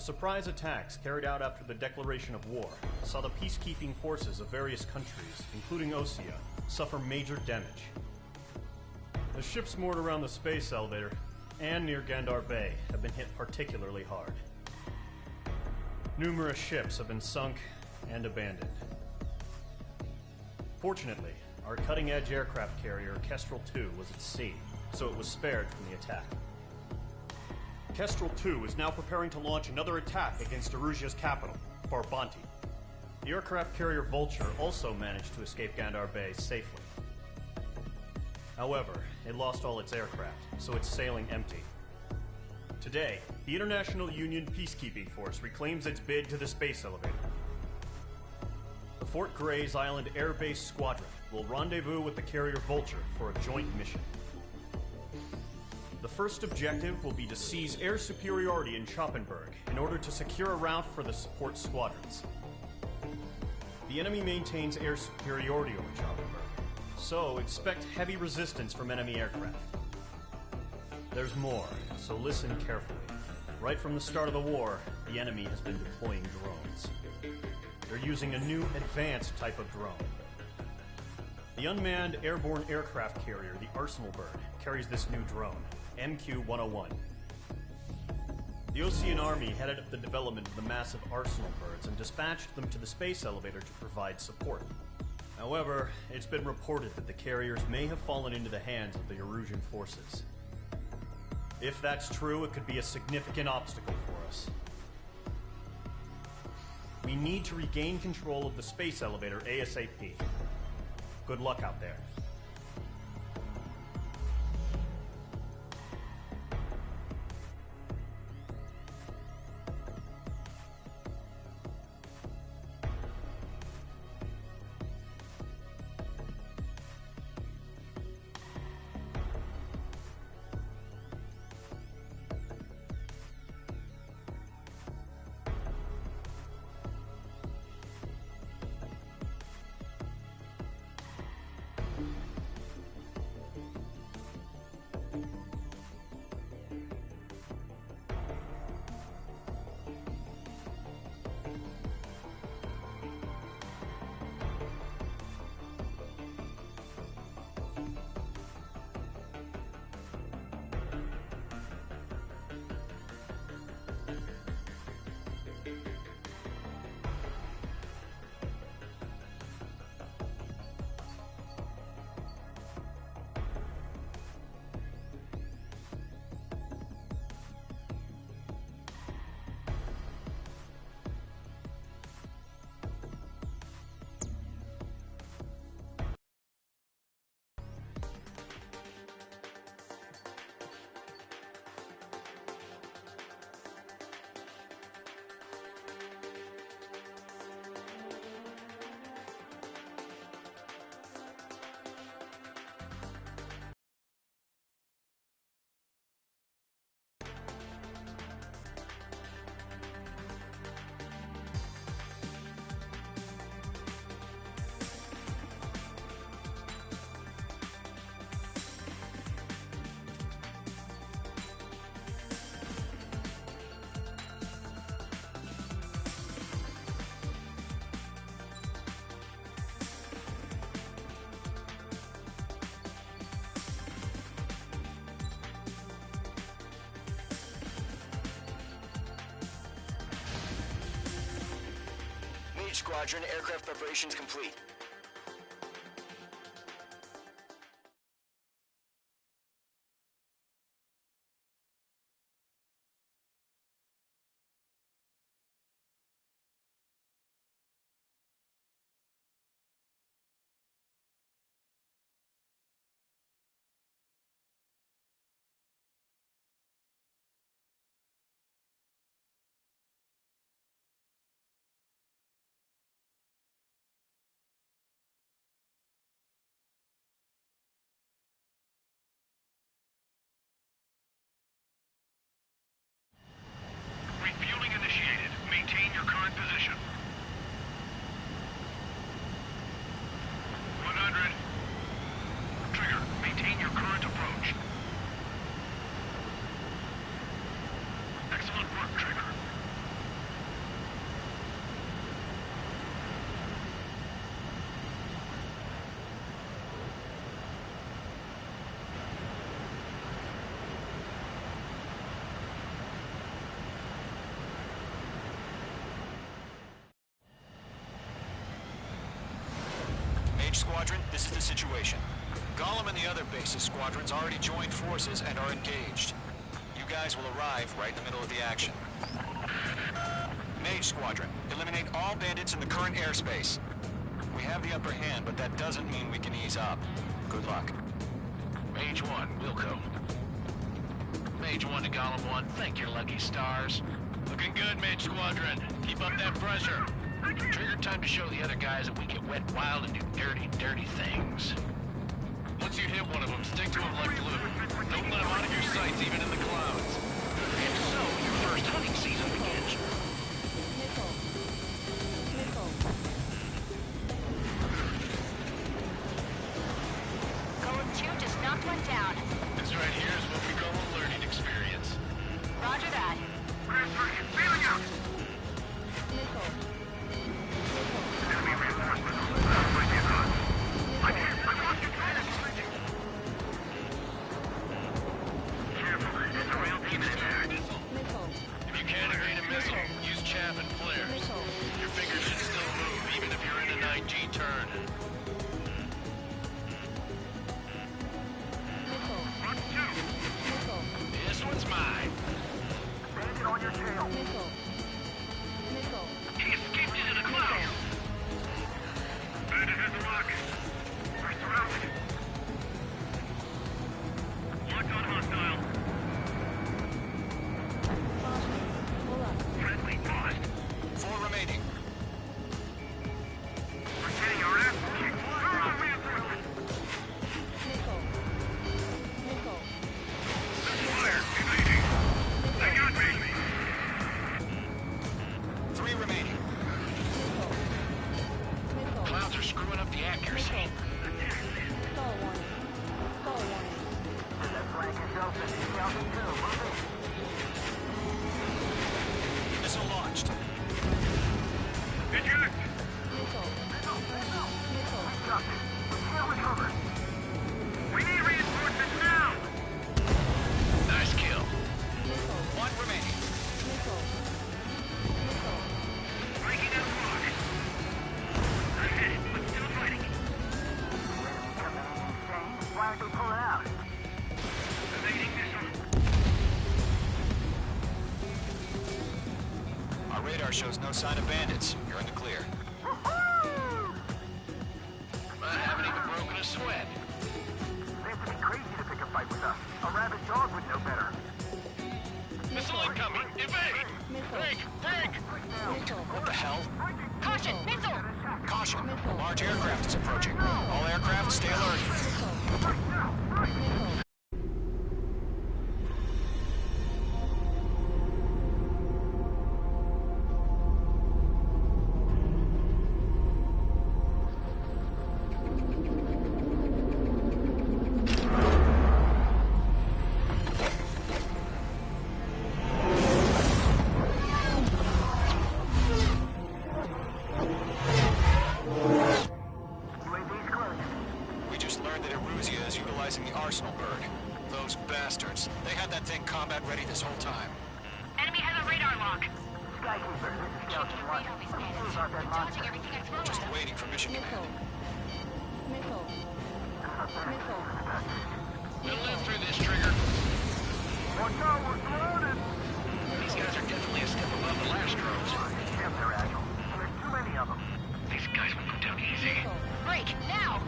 surprise attacks carried out after the declaration of war saw the peacekeeping forces of various countries, including Osea, suffer major damage. The ships moored around the space elevator and near Gandar Bay have been hit particularly hard. Numerous ships have been sunk and abandoned. Fortunately, our cutting-edge aircraft carrier Kestrel II was at sea, so it was spared from the attack. Kestrel II is now preparing to launch another attack against Erusia's capital, Farbanti. The aircraft carrier Vulture also managed to escape Gandar Bay safely. However, it lost all its aircraft, so it's sailing empty. Today, the International Union Peacekeeping Force reclaims its bid to the space elevator. The Fort Gray's Island Air Base Squadron will rendezvous with the carrier Vulture for a joint mission. The first objective will be to seize air superiority in Schoppenberg in order to secure a route for the support squadrons. The enemy maintains air superiority over Schoppenberg, so expect heavy resistance from enemy aircraft. There's more, so listen carefully. Right from the start of the war, the enemy has been deploying drones. They're using a new advanced type of drone. The unmanned airborne aircraft carrier, the Arsenal Bird, carries this new drone, MQ-101. The Osean Army headed up the development of the massive Arsenal Birds and dispatched them to the space elevator to provide support. However, it's been reported that the carriers may have fallen into the hands of the Erusian forces. If that's true, it could be a significant obstacle for us. We need to regain control of the space elevator ASAP. Good luck out there. Squadron, aircraft preparations complete. Mage Squadron, this is the situation. Golem and the other base's squadrons already joined forces and are engaged. You guys will arrive right in the middle of the action. Mage Squadron, eliminate all bandits in the current airspace. We have the upper hand, but that doesn't mean we can ease up. Good luck. Mage 1, Wilco. Mage 1 to Golem 1, thank your lucky stars. Looking good, Mage Squadron. Keep up that pressure. Trigger time to show the other guys that we get wet wild and do dirty, dirty things. Once you hit one of them, stick to them like glue. Don't let them out of your sights, even in the clouds. And so, your first hunting season begins. Golem 2 just knocked one down. This right here is what we call a learning experience. Roger that. Feeling out! Enemy reinforcements on the southwest inbound. I'm hit! I lost control! Careful, it's a real demon attack. If you can't evade a missile, use chaff and flares. Your fingers should still move, even if you're in a 9G turn. This one's mine. Bandit on your tail. He escaped into the clouds. Bandit has a lock. We're surrounded. Locked on hostile. Friendly lost. 4 remaining. We're getting our ass kicked. Fire, evading. They got me. 3 remaining. Clouds are screwing up the accuracy. Missile launched. Eject! We need reinforcements now! Nice kill. 1 remaining. Breaking out block. I'm hit, but still fighting. Why aren't they pulling out? Evading missile. Our radar shows no sign of bandits. You're in the clear. I haven't even broken a sweat. They have to be crazy to pick a fight with us. A rabid dog would know better. Missile incoming! Evade! Break! Break! What the hell? Caution, missile! Caution! Large aircraft is approaching. All aircraft, stay alert. UAV's close. We just learned that Eruzia is utilizing the Arsenal bird. Those bastards. They had that thing combat ready this whole time. Enemy has a radar lock. Skykeeper, this is Checking Scout the 1. radar we What do you scanned. do about that monster? Dodging everything I throw Just at him. waiting for mission command. We'll live through this, Trigger. Watch out, we're surrounded! These guys are definitely a step above the last drones. Damn, they're agile. There's too many of them. These guys will go down easy. Break, now!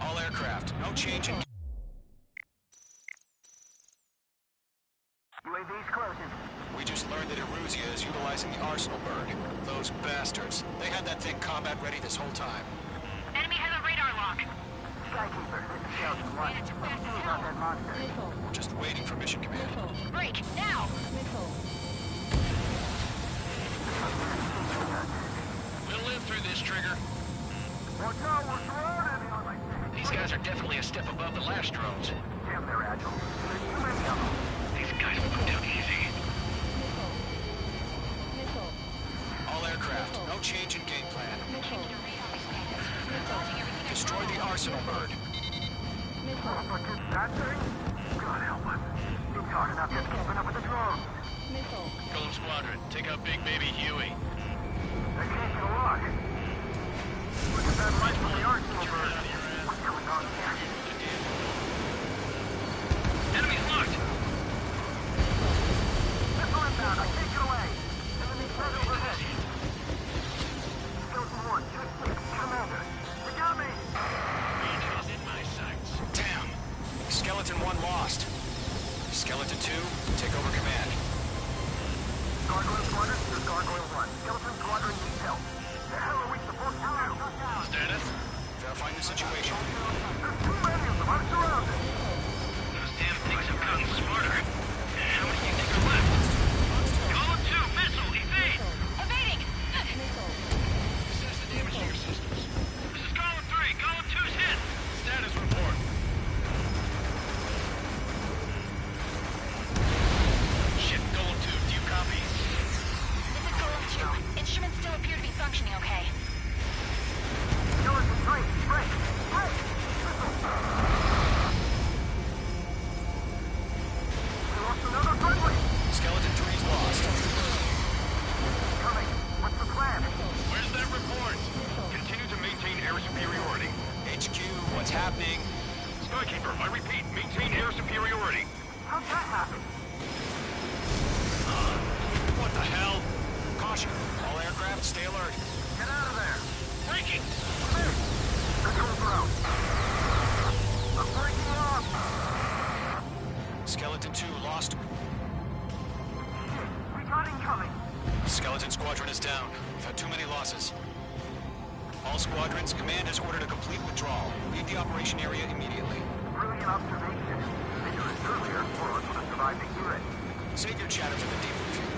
All aircraft, no change in... UAV's closing. We just learned that Eruzia is utilizing the Arsenal bird. Those bastards. They had that thing combat ready this whole time. Enemy has a radar lock. Skykeeper, this is Scout 1. Ran it too What do fast you do to about tell. that monster? Just waiting for mission command. Break, now! We'll live through this, Trigger. Watch out, we're surrounded! These guys are definitely a step above the last drones. Damn, they're agile. There's too many of them. These guys will go down easy. All aircraft, no change in game plan. Checking the radar we scanned. Dodging everything I Destroy throw the at him. Arsenal bird. But just that thing? God help us. It's hard enough just keeping up with the drones. Golem Squadron, take out Big Baby Huey. They can't get a lock. Look at that light from the arsenal bird. What's going on here? Enemy's locked! Missile inbound. I can't get away. Enemy threat overhead. Skeleton 1, check 6. Commander. You got me. Range is in my sights. Damn. Skeleton 1 lost. Skeleton 2, take over command. Gargoyle Squadron, this is Gargoyle 1. Skeleton Squadron needs help. The hell are we supposed to do? Status? Verifying the situation. There's too many of them. I'm surrounded. Those damn things have gotten smarter. How many do you think are left? Column 2, missile, evade! Evading! Assess the damage to your systems. This is column 3, column 2's hit! Status report. Shit, column 2, do you copy? This is Golem 2. Instruments still appear to be functioning okay. Skeleton 3, break. Break. Missile. We lost another friendly. Skeleton 3's lost. Coming. What's the plan? Where's that report? Continue to maintain air superiority. HQ, what's happening? Skykeeper, I repeat, maintain air superiority. How'd that happen? What the hell? Caution, all aircraft stay alert. Get out of there. Breaking! Controls are out. I'm breaking off. Skeleton 2 lost. Recon incoming. Skeleton Squadron is down. We've had too many losses. All squadrons, command has ordered a complete withdrawal. Leave the operation area immediately. Brilliant observation. Dangerous earlier, or would have survived to hear it. Save your chatter for the debriefing.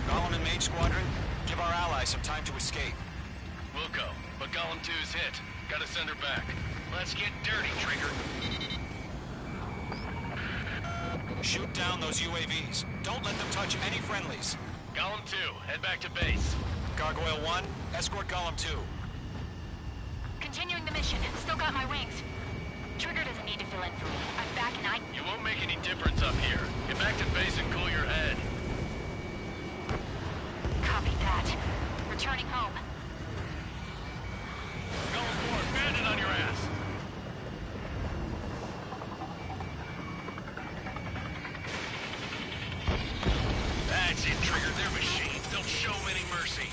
Golem and Mage Squadron, give our allies some time to escape. We'll go, but Golem 2's hit. Gotta send her back. Let's get dirty, Trigger. Shoot down those UAVs. Don't let them touch any friendlies. Golem 2, head back to base. Gargoyle 1, escort Golem 2. Continuing the mission. Still got my wings. Trigger doesn't need to fill in for me. I'm back and I... You won't make any difference up here. Get back to base and cool your head. Copy that. Returning home. Golem 4, bandit on your ass. That's it, Trigger. They're machines. Don't show them any mercy.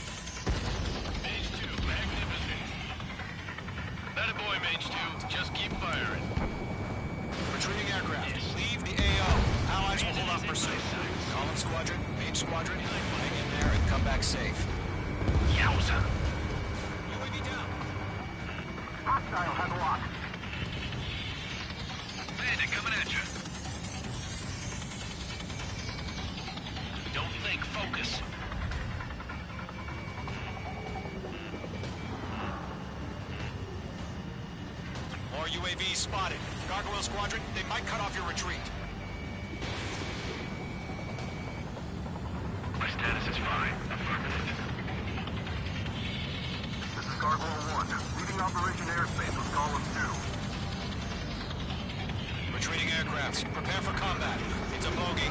Mage 2, magnificent. That a boy, Mage 2. Just keep firing. Retreating aircraft. Leave the AO. Allies will hold off pursuit. Golem Squadron, Mage Squadron, hang in there and come back safe. Yowza. UAV down. Hostile has locked. Bandit coming at you. Don't think, focus. More UAVs spotted. Gargoyle Squadron, they might cut off your retreat. My status is fine. Affirmative. This is Gargoyle 1. Leaving Operation Airspace with Golem 2. Retreating aircrafts, prepare for combat. It's a bogey.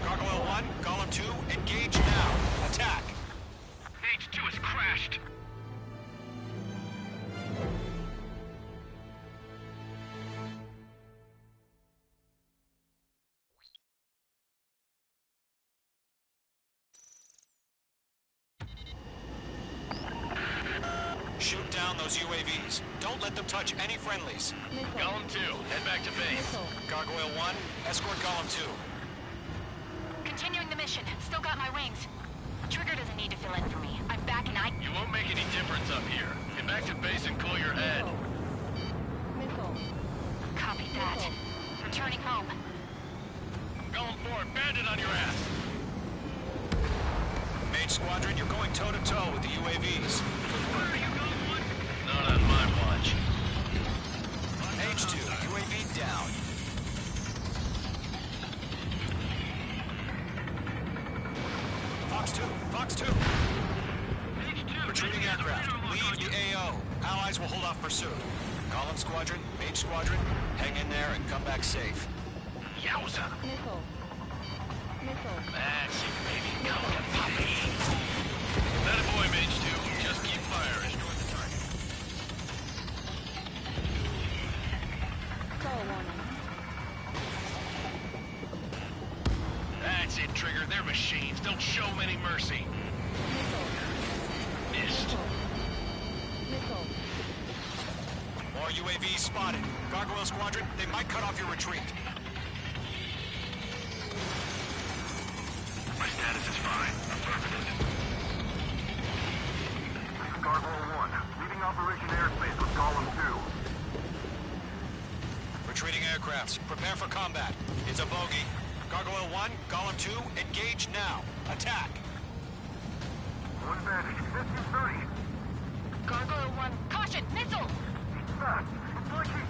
Gargoyle 1, Golem 2, engage now. Attack. Mage 2 has crashed. Shoot down those UAVs. Don't let them touch any friendlies. Golem 2, head back to base. Gargoyle 1, escort Golem 2. Continuing the mission. Still got my wings. Trigger doesn't need to fill in for me. I'm back and I... You won't make any difference up here. Get back to base and cool your head. Copy that. Returning home. Golem 4, bandit on your ass. Mage Squadron, you're going toe-to-toe with the UAVs. Where are you, Golem 1? Not on my watch. H2, UAV down. Fox 2, Fox 2. Mage 2, Retreating aircraft, leave the AO. Allies will hold off pursuit. Golem Squadron, Mage Squadron, hang in there and come back safe. Yowza. That's it, baby. Go to Poppy. That a boy, Mage 2. Just keep firing. Destroy the target. mercy. Missed. More UAVs spotted. Gargoyle Squadron, they might cut off your retreat. My status is fine. Affirmative. This is Gargoyle 1. Leaving Operation Airspace with Column 2. Retreating aircrafts, prepare for combat. It's a bogey. Gargoyle 1, Column 2, engage now. Attack. One advantage. 1530. Gargoyle 1, caution! Missile! Fast. It's like he's...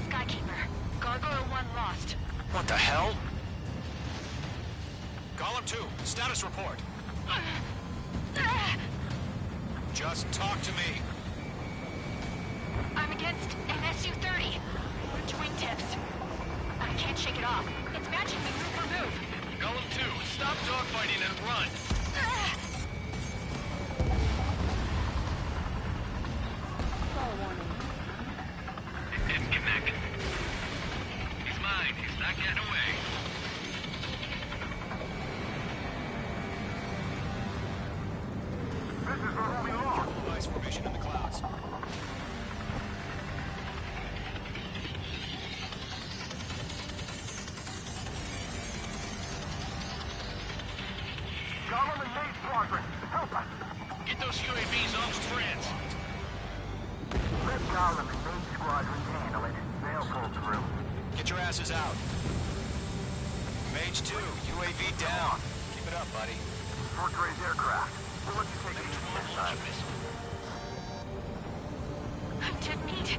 Skykeeper, Gargoyle 1 lost. What the hell? Column 2, status report. Just talk to me. I'm against an Su-30. Wingtips. I can't shake it off. It's matching me move for move. Golem 2, stop dogfighting and run. It didn't connect. He's mine. He's not getting away. This is where we lost. Ice formation in the clouds. Gollum and Maze Squadron, help us! Get those UAVs off France. Let Gollum and Maze Squadron handle it. They'll pull through. Get your asses out. Mage 2, UAV down. Keep it up, buddy. Fort Gray's aircraft. We'll let you take it easy this time. I'm dead meat.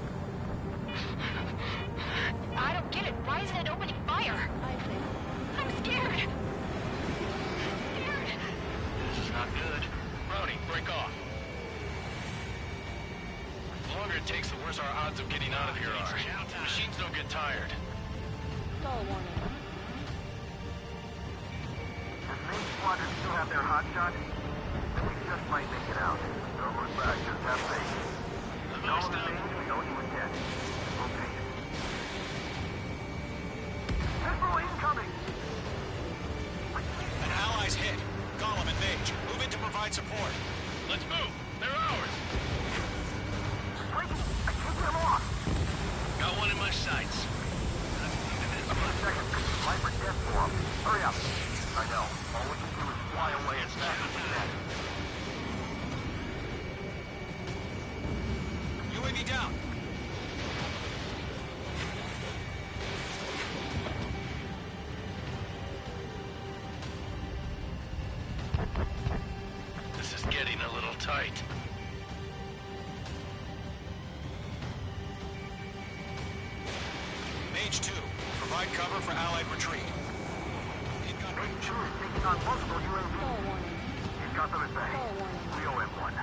I don't get it. Why isn't it opening fire? I'm scared. This is not good. Brownie, break off. The longer it takes, the worse our odds of getting out of here are. Machines don't get tired. Does Maze Squadron still have their hotshot? We just might make it out. Don't look back, just have faith. Gollum and Maze, we know you again. Okay. Missile incoming! An ally's hit. Gollum and Mage, move in to provide support. Let's move. They're ours. Wait! I can't get him off! Got one in my sights. Up in a second. Life or death for him. Hurry up. I know. All we can do is fly away as fast as we can. UAV down. This is getting a little tight. Mage 2, provide cover for Allied retreat. Gun Maze range. 2 is taking on multiple UAVs. He's got them at bay. We owe him one.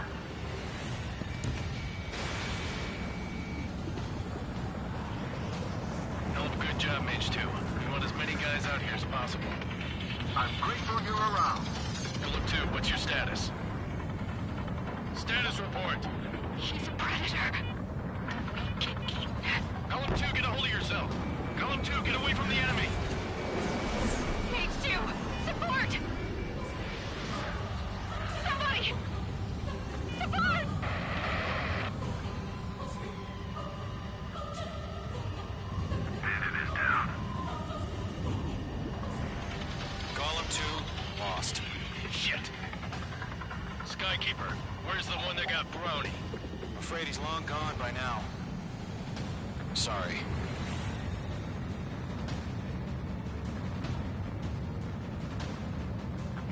Hell of a good job, Mage 2. We want as many guys out here as possible. I'm grateful you're around. Golem 2, what's your status? Status report. He's a predator. We get eaten. Golem 2, get a hold of yourself. Golem 2, get away from the enemy. Mage 2, support! Somebody! Support! Bandit is down. Gollum 2, lost. Shit. Skykeeper, where's the one that got Brownie? Afraid he's long gone by now. Sorry.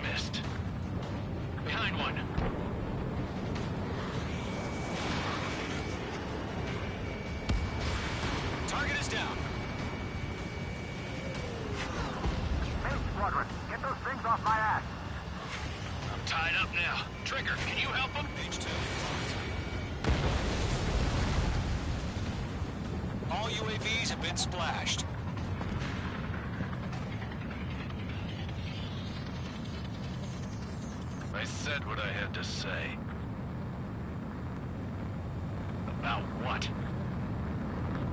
Missed. Behind one. Target is down. Maze Squadron, get those things off my ass. I'm tied up now. Trigger, can you help him? Mage 2. All UAVs have been splashed. I said what I had to say. About what?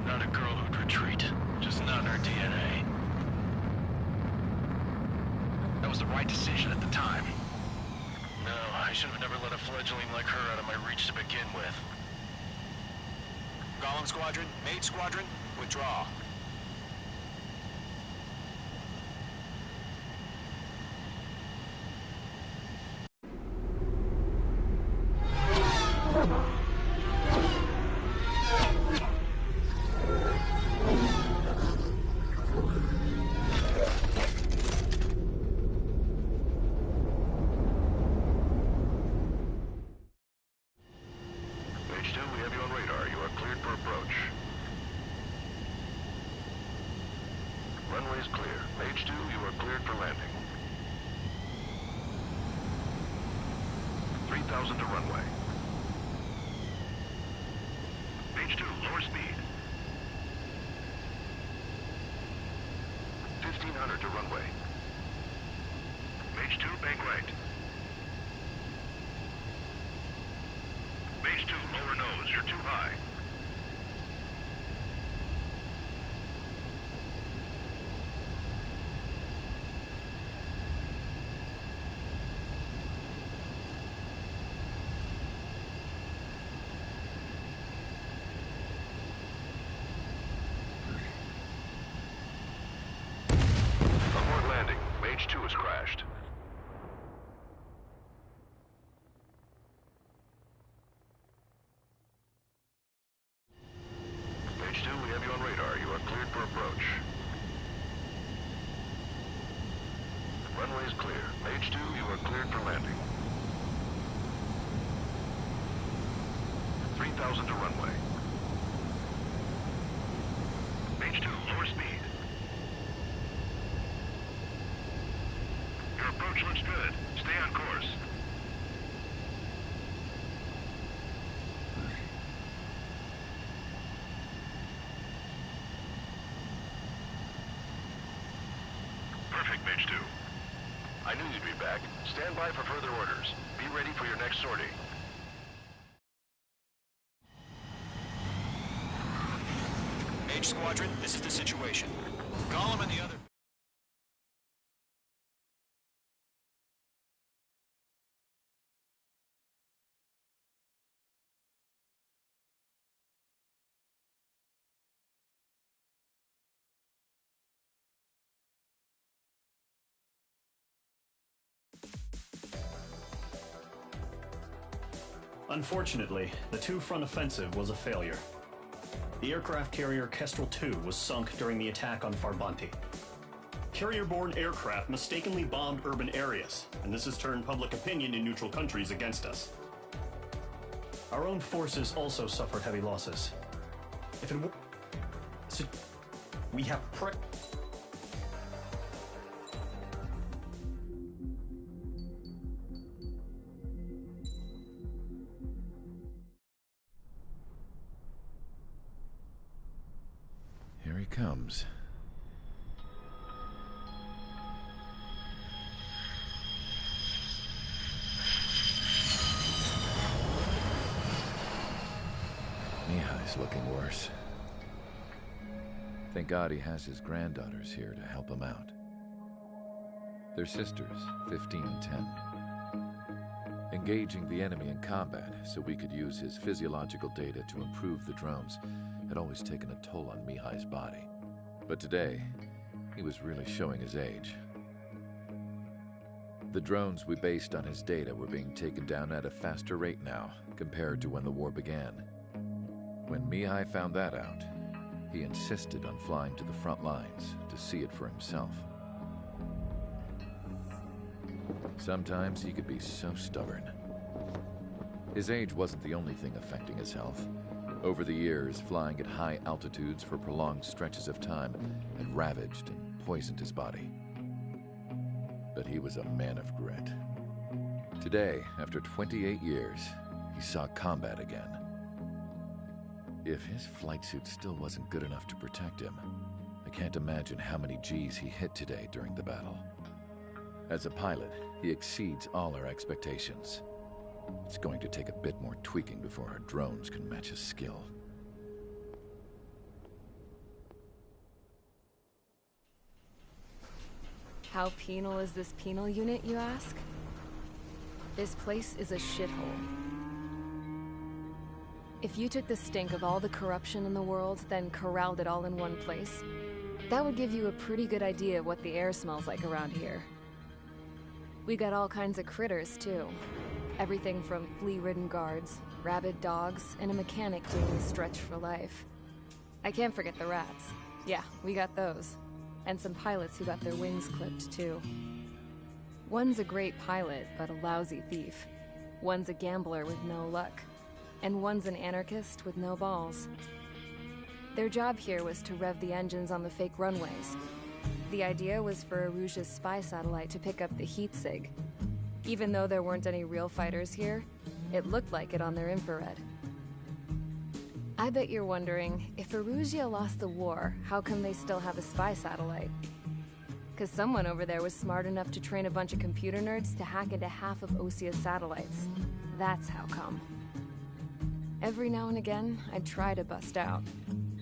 Not a girl who'd retreat. Just not in her DNA. was the right decision at the time. No, I should have never let a fledgling like her out of my reach to begin with. Golem Squadron, Mage Squadron, withdraw. H2, we have you on radar. You are cleared for approach. Runway is clear. H2, you are cleared for landing. 3,000 to runway. H2, lower speed. 1,500 to runway. H2, bank right. H2, lower nose. You're too high. Abort landing. H2 has crashed. H2, we have you on radar. You are cleared for approach. Runway is clear. H2, you are cleared for landing. 3,000 to runway. H2, lower speed. Your approach looks good. Stay on course. Perfect, H2. I knew you'd be back. Stand by for further orders. Be ready for your next sortie. Mage Squadron, this is the situation. Golem and the other... Unfortunately, the two-front offensive was a failure. The aircraft carrier Kestrel II was sunk during the attack on Farbanti. Carrier-borne aircraft mistakenly bombed urban areas, and this has turned public opinion in neutral countries against us. Our own forces also suffered heavy losses. If it were... So we have Here he comes. Mihai's looking worse. Thank God he has his granddaughters here to help him out. They're sisters, 15 and 10. Engaging the enemy in combat so we could use his physiological data to improve the drones had always taken a toll on Mihai's body. But today, he was really showing his age. The drones we based on his data were being taken down at a faster rate now, compared to when the war began. When Mihai found that out, he insisted on flying to the front lines to see it for himself. Sometimes he could be so stubborn. His age wasn't the only thing affecting his health. Over the years, flying at high altitudes for prolonged stretches of time had ravaged and poisoned his body. But he was a man of grit. Today, after 28 years, he saw combat again. If his flight suit still wasn't good enough to protect him, I can't imagine how many Gs he hit today during the battle. As a pilot, he exceeds all our expectations. It's going to take a bit more tweaking before our drones can match his skill. How penal is this penal unit, you ask? This place is a shithole. If you took the stink of all the corruption in the world, then corralled it all in one place, that would give you a pretty good idea of what the air smells like around here. We got all kinds of critters, too. Everything from flea-ridden guards, rabid dogs, and a mechanic doing the stretch for life. I can't forget the rats. Yeah, we got those. And some pilots who got their wings clipped, too. One's a great pilot, but a lousy thief. One's a gambler with no luck. And one's an anarchist with no balls. Their job here was to rev the engines on the fake runways. The idea was for Aruja's spy satellite to pick up the heat sig. Even though there weren't any real fighters here, it looked like it on their infrared. I bet you're wondering, if Aruja lost the war, how come they still have a spy satellite? Because someone over there was smart enough to train a bunch of computer nerds to hack into half of Osia's satellites. That's how come. Every now and again, I'd try to bust out.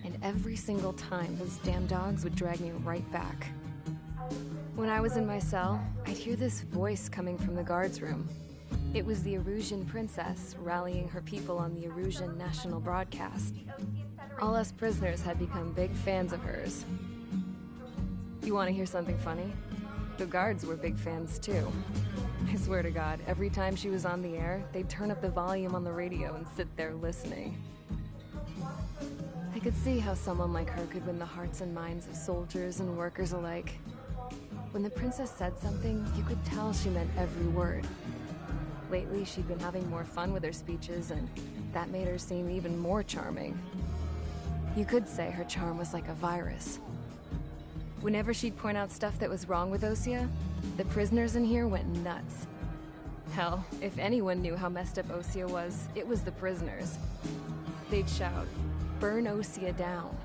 And every single time, those damn dogs would drag me right back. When I was in my cell, I'd hear this voice coming from the guards room. It was the Arusian princess rallying her people on the Arusian national broadcast. All us prisoners had become big fans of hers. You want to hear something funny? The guards were big fans too. I swear to God, every time she was on the air, they'd turn up the volume on the radio and sit there listening. I could see how someone like her could win the hearts and minds of soldiers and workers alike. When the princess said something, you could tell she meant every word. Lately, she'd been having more fun with her speeches, and that made her seem even more charming. You could say her charm was like a virus. Whenever she'd point out stuff that was wrong with Osia, the prisoners in here went nuts. Hell, if anyone knew how messed up Osia was, it was the prisoners. They'd shout, "Burn Osia down."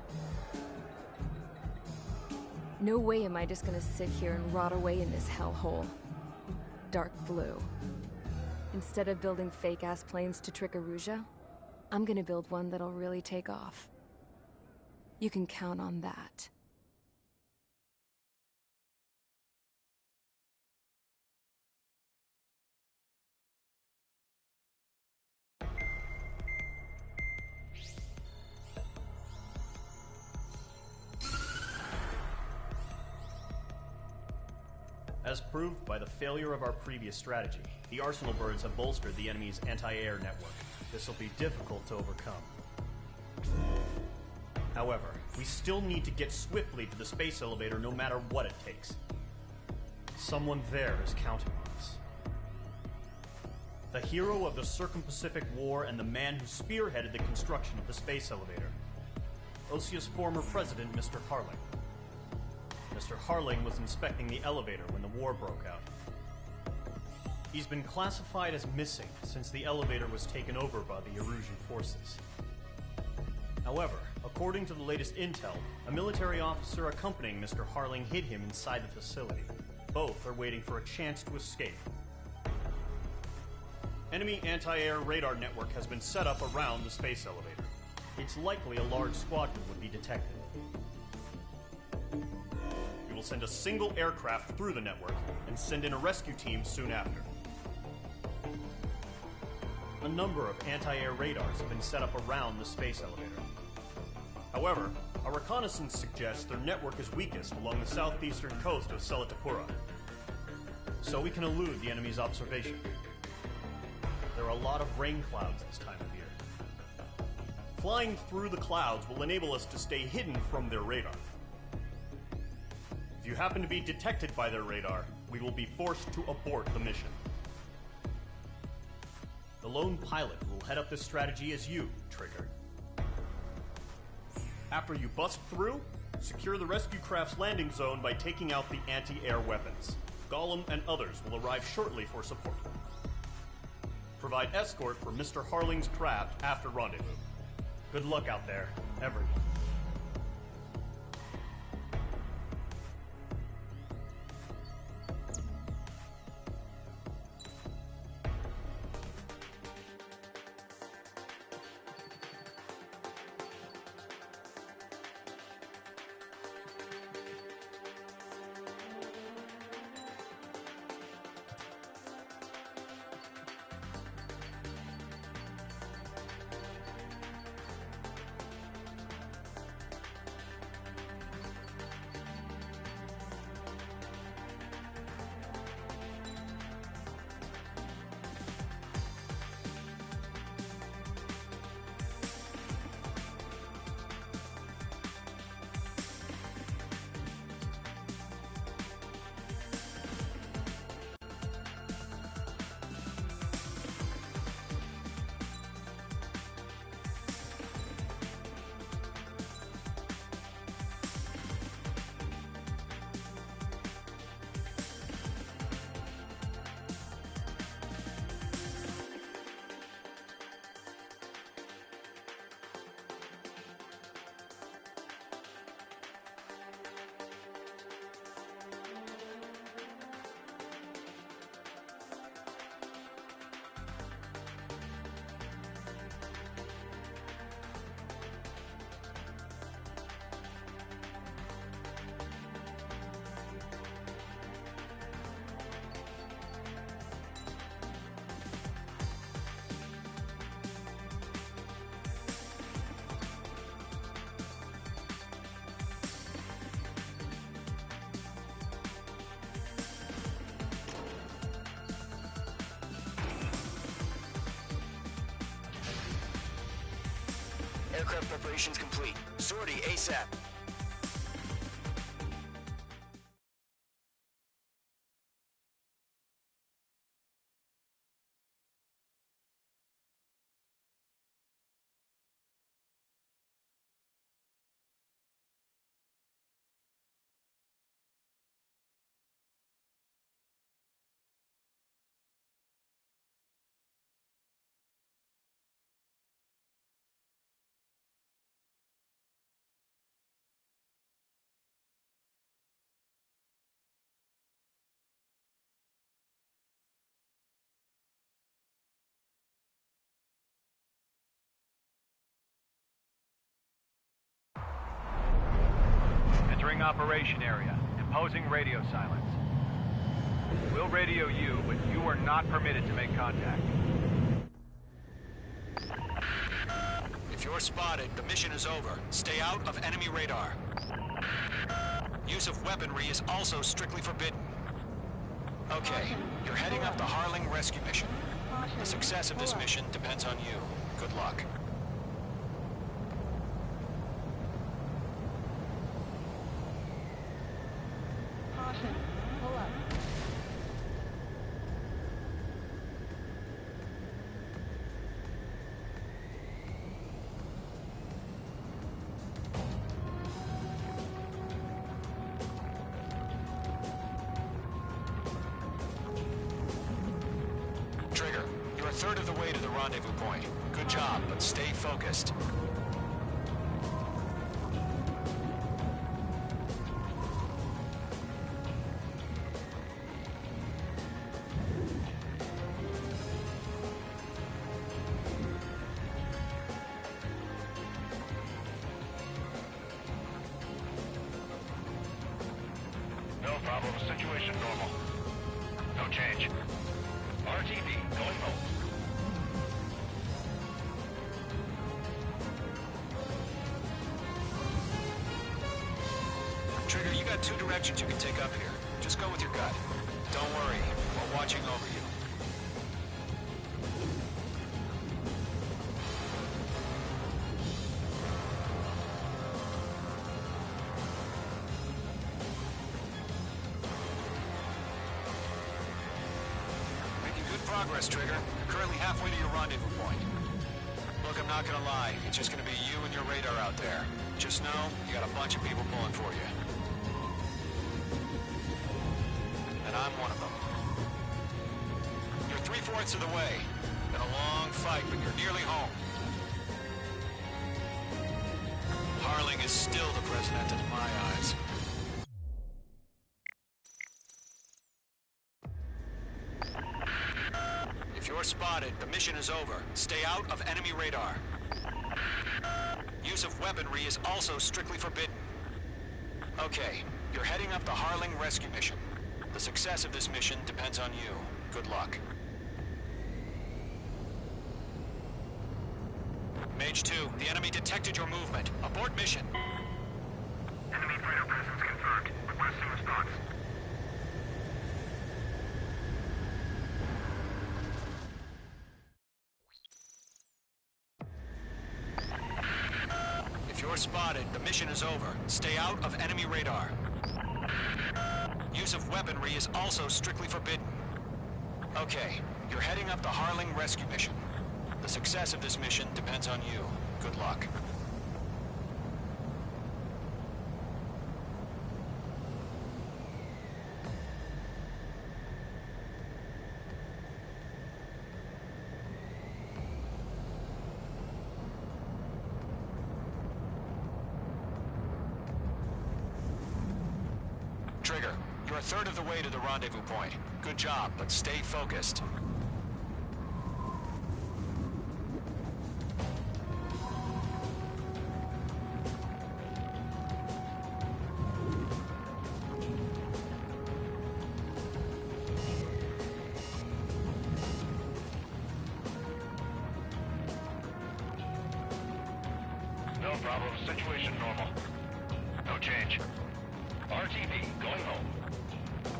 No way am I just gonna sit here and rot away in this hellhole. Dark blue. Instead of building fake-ass planes to trick Aruja, I'm gonna build one that'll really take off. You can count on that. As proved by the failure of our previous strategy, the Arsenal birds have bolstered the enemy's anti-air network. This will be difficult to overcome. However, we still need to get swiftly to the space elevator no matter what it takes. Someone there is counting on us. The hero of the Circum-Pacific War and the man who spearheaded the construction of the space elevator. Osia's former president, Mr. Harling. Mr. Harling was inspecting the elevator when the war broke out. He's been classified as missing since the elevator was taken over by the Erusian forces. However, according to the latest intel, a military officer accompanying Mr. Harling hid him inside the facility. Both are waiting for a chance to escape. Enemy anti-air radar network has been set up around the space elevator. It's likely a large squadron would be detected. We will send a single aircraft through the network and send in a rescue team soon after. A number of anti-air radars have been set up around the space elevator. However, our reconnaissance suggests their network is weakest along the southeastern coast of Selatapura, so we can elude the enemy's observation. There are a lot of rain clouds this time of year. Flying through the clouds will enable us to stay hidden from their radar. If you happen to be detected by their radar, we will be forced to abort the mission. The lone pilot will head up this strategy as you, Trigger. After you bust through, secure the rescue craft's landing zone by taking out the anti-air weapons. Gollum and others will arrive shortly for support. Provide escort for Mr. Harling's craft after rendezvous. Good luck out there, everyone. Aircraft preparations complete. Sortie ASAP. Entering operation area. Imposing radio silence. We'll radio you, but you are not permitted to make contact. If you're spotted, the mission is over. Stay out of enemy radar. Use of weaponry is also strictly forbidden. Okay, you're heading up the Harling rescue mission. The success of this mission depends on you. Good luck. Trigger, you're a third of the way to the rendezvous point. Good job, but stay focused. No problem. Situation normal. No change. RTV going home. Trigger, you got two directions you can take up here. Just go with your gut. Don't worry, we're watching over you. Making good progress, Trigger. You're currently halfway to your rendezvous point. Look, I'm not gonna lie. It's just gonna be you and your radar out there. Just know, you got a bunch of people pulling for you. And I'm one of them. You're 3/4 of the way. Been a long fight, but you're nearly home. Harling is still the president in my eyes. If you're spotted, the mission is over. Stay out of enemy radar. Use of weaponry is also strictly forbidden. Okay, you're heading up the Harling rescue mission. The success of this mission depends on you. Good luck. Mage 2, the enemy detected your movement. Abort mission. Enemy fighter presence confirmed. Requesting response. If you're spotted, the mission is over. Stay out of enemy radar. Use of weaponry is also strictly forbidden. Okay, you're heading up the Harling rescue mission. The success of this mission depends on you. Good luck. Trigger, you're a third of the way to the rendezvous point. Good job, but stay focused. No problem. Situation normal. No change. RTV going home.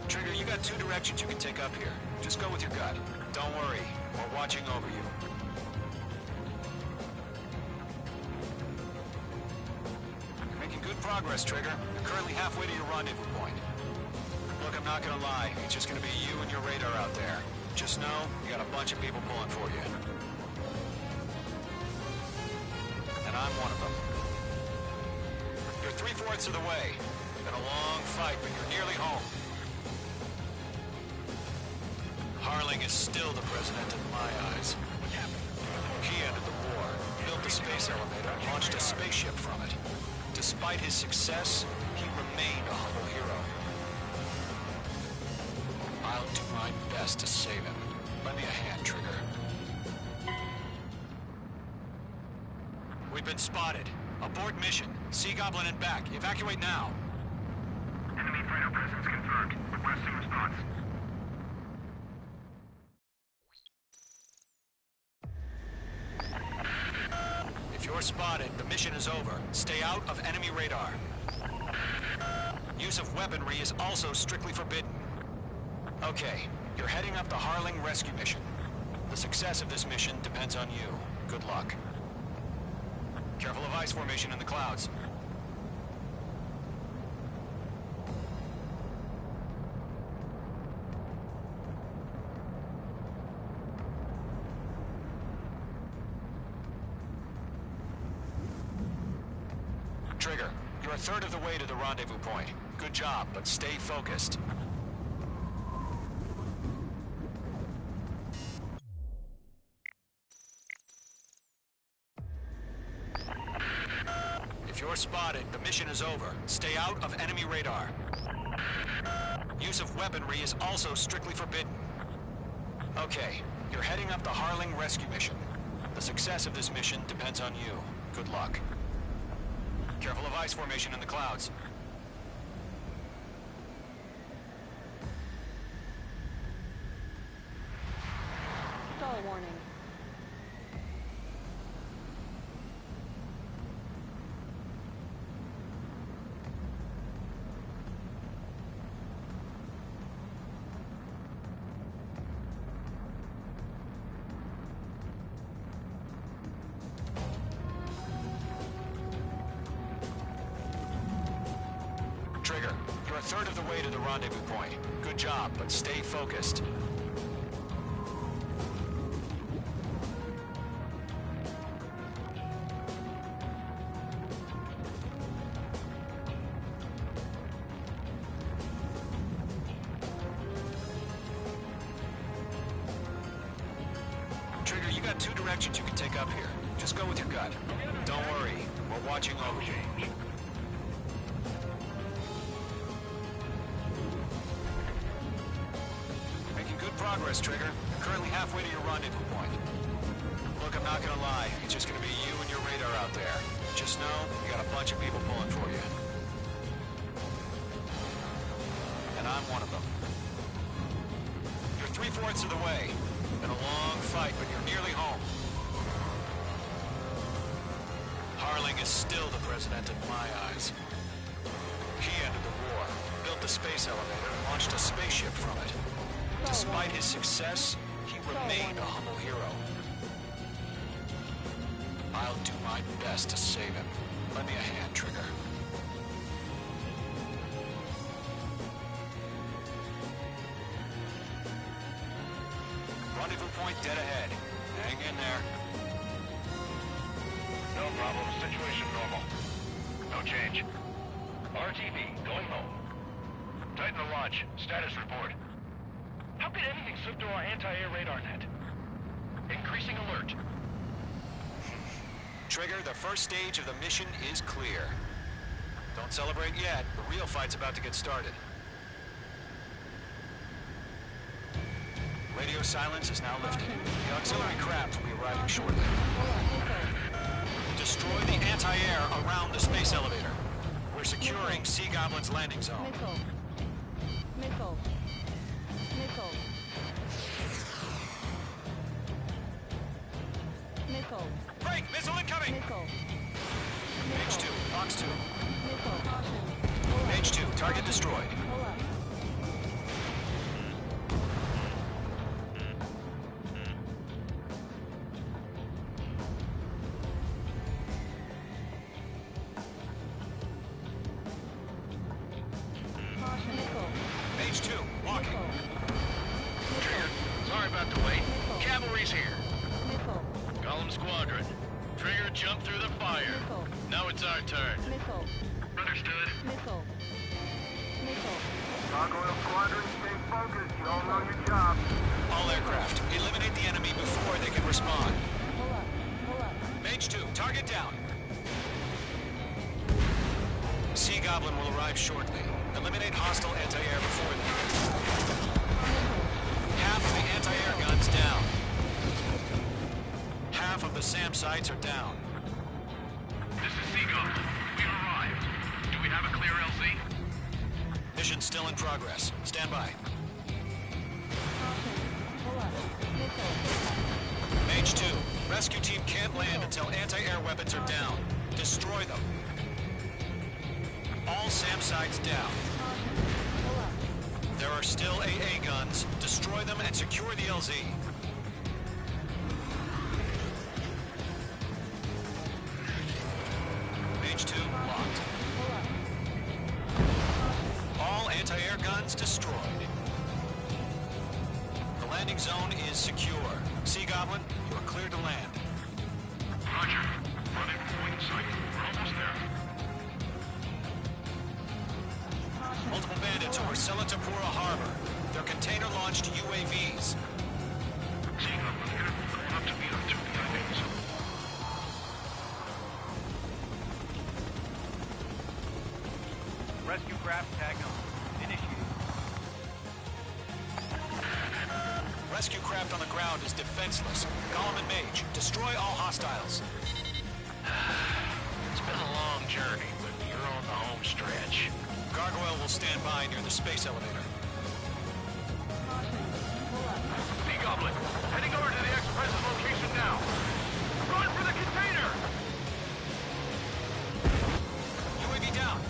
Trigger, you got two directions you can take up here. Just go with your gut. Don't worry, we're watching over you. progress, Trigger. You're currently halfway to your rendezvous point. Look, I'm not gonna lie. It's just gonna be you and your radar out there. Just know, you got a bunch of people pulling for you. And I'm one of them. You're 3/4 of the way. Been a long fight, but you're nearly home. Harling is still the president in my eyes. He ended the war, built the space elevator, and launched a spaceship from it. Despite his success, he remained a humble hero. I'll do my best to save him. Lend me a hand, Trigger. We've been spotted. Abort mission. Sea Goblin and back. Evacuate now. Enemy freighter presence confirmed. Requesting response. If you're spotted, the mission is over. Stay out of enemy radar. Use of weaponry is also strictly forbidden. Okay, you're heading up the Harling rescue mission. The success of this mission depends on you. Good luck. Careful of ice formation in the clouds. Trigger, you're a third of the way to the rendezvous point. Good job, but stay focused. If you're spotted, the mission is over. Stay out of enemy radar. Use of weaponry is also strictly forbidden. Okay, you're heading up the Harling rescue mission. The success of this mission depends on you. Good luck. Careful of ice formation in the clouds. Stall warning. Trigger, you're a third of the way to the rendezvous point. Good job, but stay focused. Trigger, you got two directions you can take up here. Just go with your gut. Don't worry, we're watching over you. Making good progress, Trigger. You're currently halfway to your rendezvous point. Look, I'm not gonna lie. It's just gonna be you and your radar out there. Just know, you got a bunch of people pulling for you. And I'm one of them. You're 3/4 of the way. Been a long fight, but you're nearly home. Harling is still the president in my eyes. He ended the war, built the space elevator, and launched a spaceship from it. Despite his success, he remained a humble hero. I'll do my best to save him. Lend me a hand, Trigger. Rendezvous point dead ahead. Hang in there. No problem. Situation normal. No change. RTV, going home. Titan to launch. Status report. How could anything slip through our anti-air radar net? Increasing alert. Trigger, the first stage of the mission is clear. Don't celebrate yet. The real fight's about to get started. Radio silence is now lifted. The auxiliary craft will be arriving shortly. Destroy the anti-air around the space elevator. We're securing Sea Goblin's landing zone. Missile. Missile. Missile. Missile. Break! Missile incoming! Missile. H2, box 2. Missile. Caution. H2, target destroyed. Pull up. here. Missile. Golem Squadron. Trigger jumped through the fire. Missile. Now it's our turn. Missile. Understood. Missile. Missile. Gargoyle Squadron, stay focused. You all know your job. All aircraft, eliminate the enemy before they can respond. Pull up. Pull up. Mage 2, target down. Sea Goblin will arrive shortly. Eliminate hostile anti-air before them. Half of the anti-air guns down. Half of the SAM sites are down. This is Sea Goblin. We've arrived. Do we have a clear LZ? Mission still in progress. Stand by. Caution. Pull up. Missile. Mage 2, rescue team can't land until anti-air weapons are down. Destroy them. All SAM sites down. Caution. Pull up. There are still AA guns. Destroy them and secure the LZ. Mage 2, locked. Pull up. All anti-air guns destroyed. The landing zone is secure. Sea Goblin, you are cleared to land. Roger. Running point sight. We're almost there. Multiple bandits over Selatapura Harbor. They're container-launched UAVs. Sea Goblin here. Going up to meet our two VIPs. Rescue craft tagged on. Initiated. Rescue craft on the ground is defenseless. Golem and Mage, destroy all hostiles. It's been a long journey, but you're on the home stretch. Gargoyle will stand by near the space elevator. Caution. Pull up. Sea Goblin, heading over to the Express's location now. Run for the container! UAV down.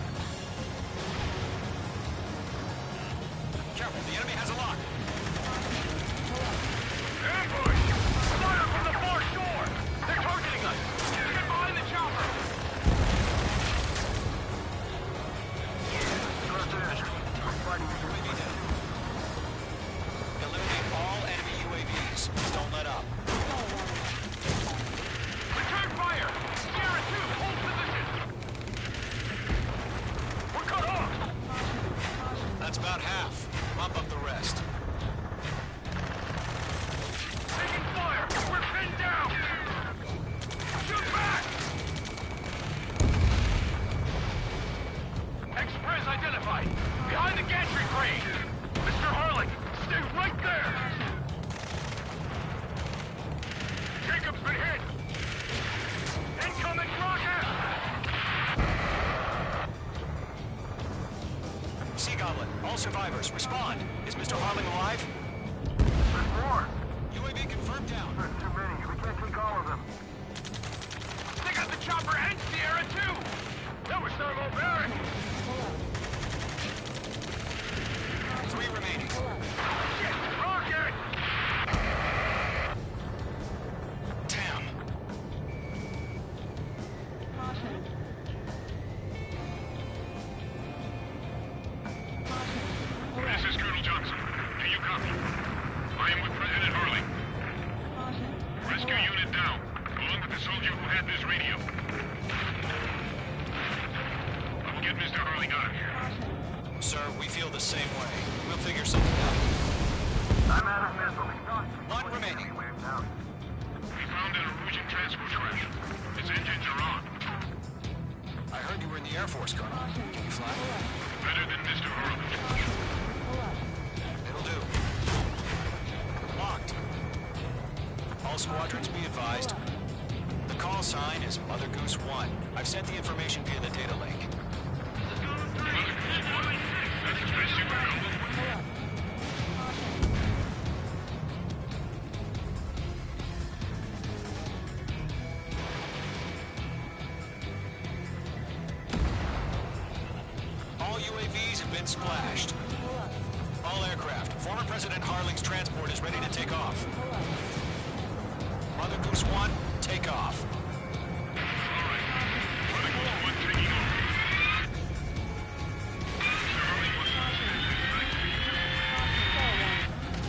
Careful, the enemy has a lock. Ambush! Fire from the far shore! They're targeting us! Get behind the chopper! UAV down. Eliminate all enemy UAVs. Don't let up. Return fire! Sierra 2, hold position! We're cut off! That's about half. Mop up the rest. Taking fire! We're pinned down! Shoot back! Express identified! Behind the gantry crane! Mr. Harlan, stay right there! Jacob's been hit! Incoming rocket! Sea Goblin, all survivors, respond. Is Mr. Harling alive? There's more. UAV confirmed down. There's too many. We can't take all of them. They got the chopper and Sierra too! That was thermobaric! 3 remaining. Shit! Rocket! Damn. Caution. This is Colonel Johnson. Do you copy? I am with President Harling. Caution. Rescue unit down, along with the soldier who had this radio. I will get Mr. Harling out of here. Sir, we feel the same way. We'll figure something out. I'm out of missiles. 1 remaining. We found an Norwegian transport crash. Its engines are on. I heard you were in the Air Force, Colonel. Can you fly? Better than Mr. Harling. It'll do. Locked. All squadrons be advised. The call sign is Mother Goose 1. I've sent the information via the data link. That's Express Supernova. All UAVs have been splashed. All aircraft. Former President Harling's transport is ready to take off. Mother Goose 1, take off.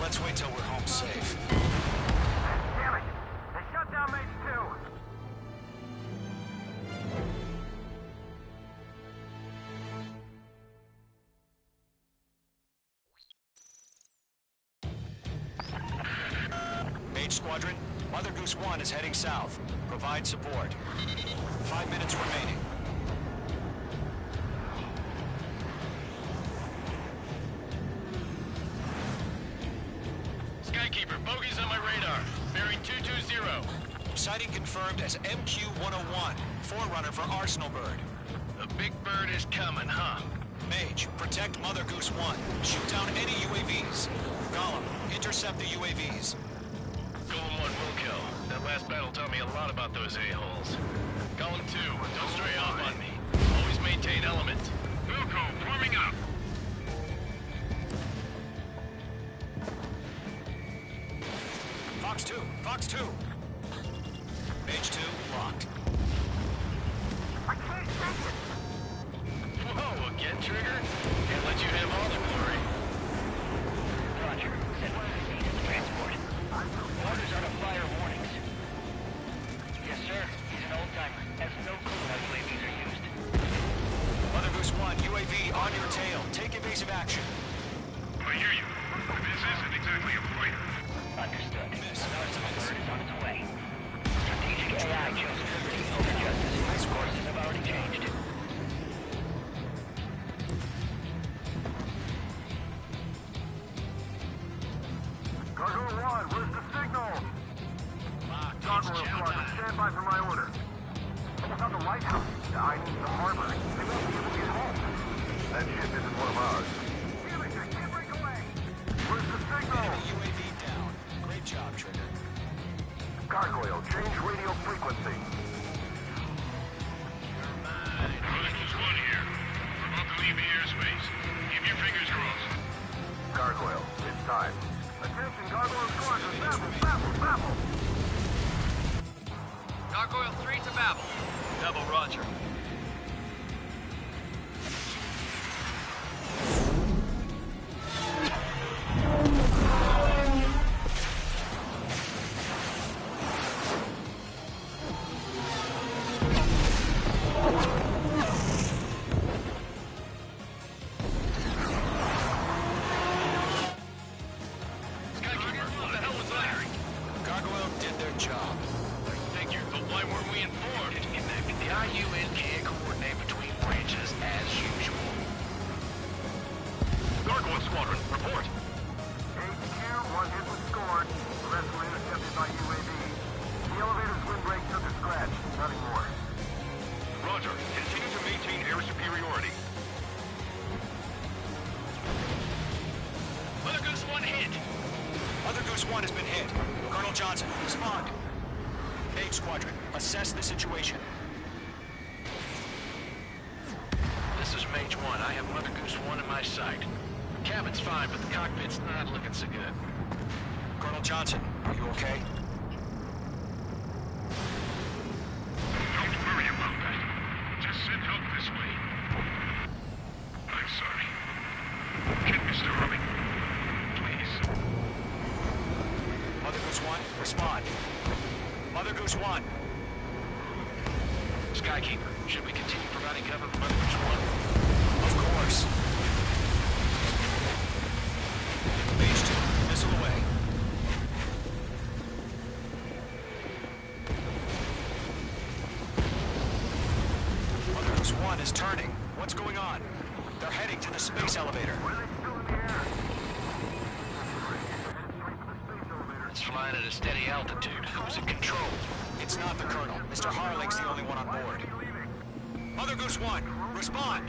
Let's wait till we're home safe. Damn Mage Squadron. Mother Goose 1 is heading south. Provide support. 5 minutes remaining. Skykeeper, bogey's on my radar. Bearing 220. Sighting confirmed as MQ-101, forerunner for Arsenal Bird. The big bird is coming, huh? Mage, protect Mother Goose 1. Shoot down any UAVs. Gollum, intercept the UAVs. Golem 1 will kill. That last battle taught me a lot about those a-holes. Golem 2, don't stray off on me. Always maintain element. Wilco, forming up. Fox 2, Fox 2. Mage 2, locked. I can't take it! Whoa, again, Trigger? Can't let you have all the glory. Roger. Send one of the needed transport. Orders are to fire warnings. Yes, sir. He's an old-timer. Has no clue how UAVs are used. Mother Goose 1, UAV on your tail. Take evasive action. I hear you. This isn't exactly a fighter. Understood. Miss. Arsenal Bird is on its way. Strategic AI chose liberty over justice. Its courses have already changed. Cargo 1, where's the signal? Gargoyle Squadron, stand by for my order. Almost on the lighthouse. I need the harbor. They won't be able to get home. That ship isn't one of ours. Damn it, I can't break away. Where's the signal? Enemy UAV down. Great job, Trigger. Gargoyle, change radio frequency. Chronicles 1 here. We're about to leave the airspace. Keep your fingers crossed. Gargoyle, it's time. Attention, Gargoyle Squadron, babble! Gargoyle 3 to Babel. Double Roger. Skykeeper, what the hell was that? Gargoyle did their job. Figure, but why weren't we informed? The IUN can't coordinate between branches as usual. Gargoyle Squadron, report. HQ, one hit was scored. The rest were intercepted by UAV. The elevator's windbreak took a scratch. Nothing more. Roger. Continue to maintain air superiority. Mother Goose 1 hit. Mother Goose 1 has been hit. Colonel Johnson, respond. Mage Squadron, assess the situation. This is Mage 1. I have Mother Goose 1 in my sight. Cabin's fine, but the cockpit's not looking so good. Colonel Johnson, are you okay? Don't worry about that. Just send help this way. I'm sorry. Get Mr. Rubbing. Please. Mother Goose 1, respond. Mother Goose 1. Skykeeper, should we continue providing cover for Mother Goose 1? Of course. Mage 2, missile away. Mother Goose 1 is turning. What's going on? They're heading to the space elevator. Why are they still in the air? It's flying at a steady altitude. Who's in control? It's not the Colonel. Mr. Harling's the only one on board. Mother Goose 1, respond.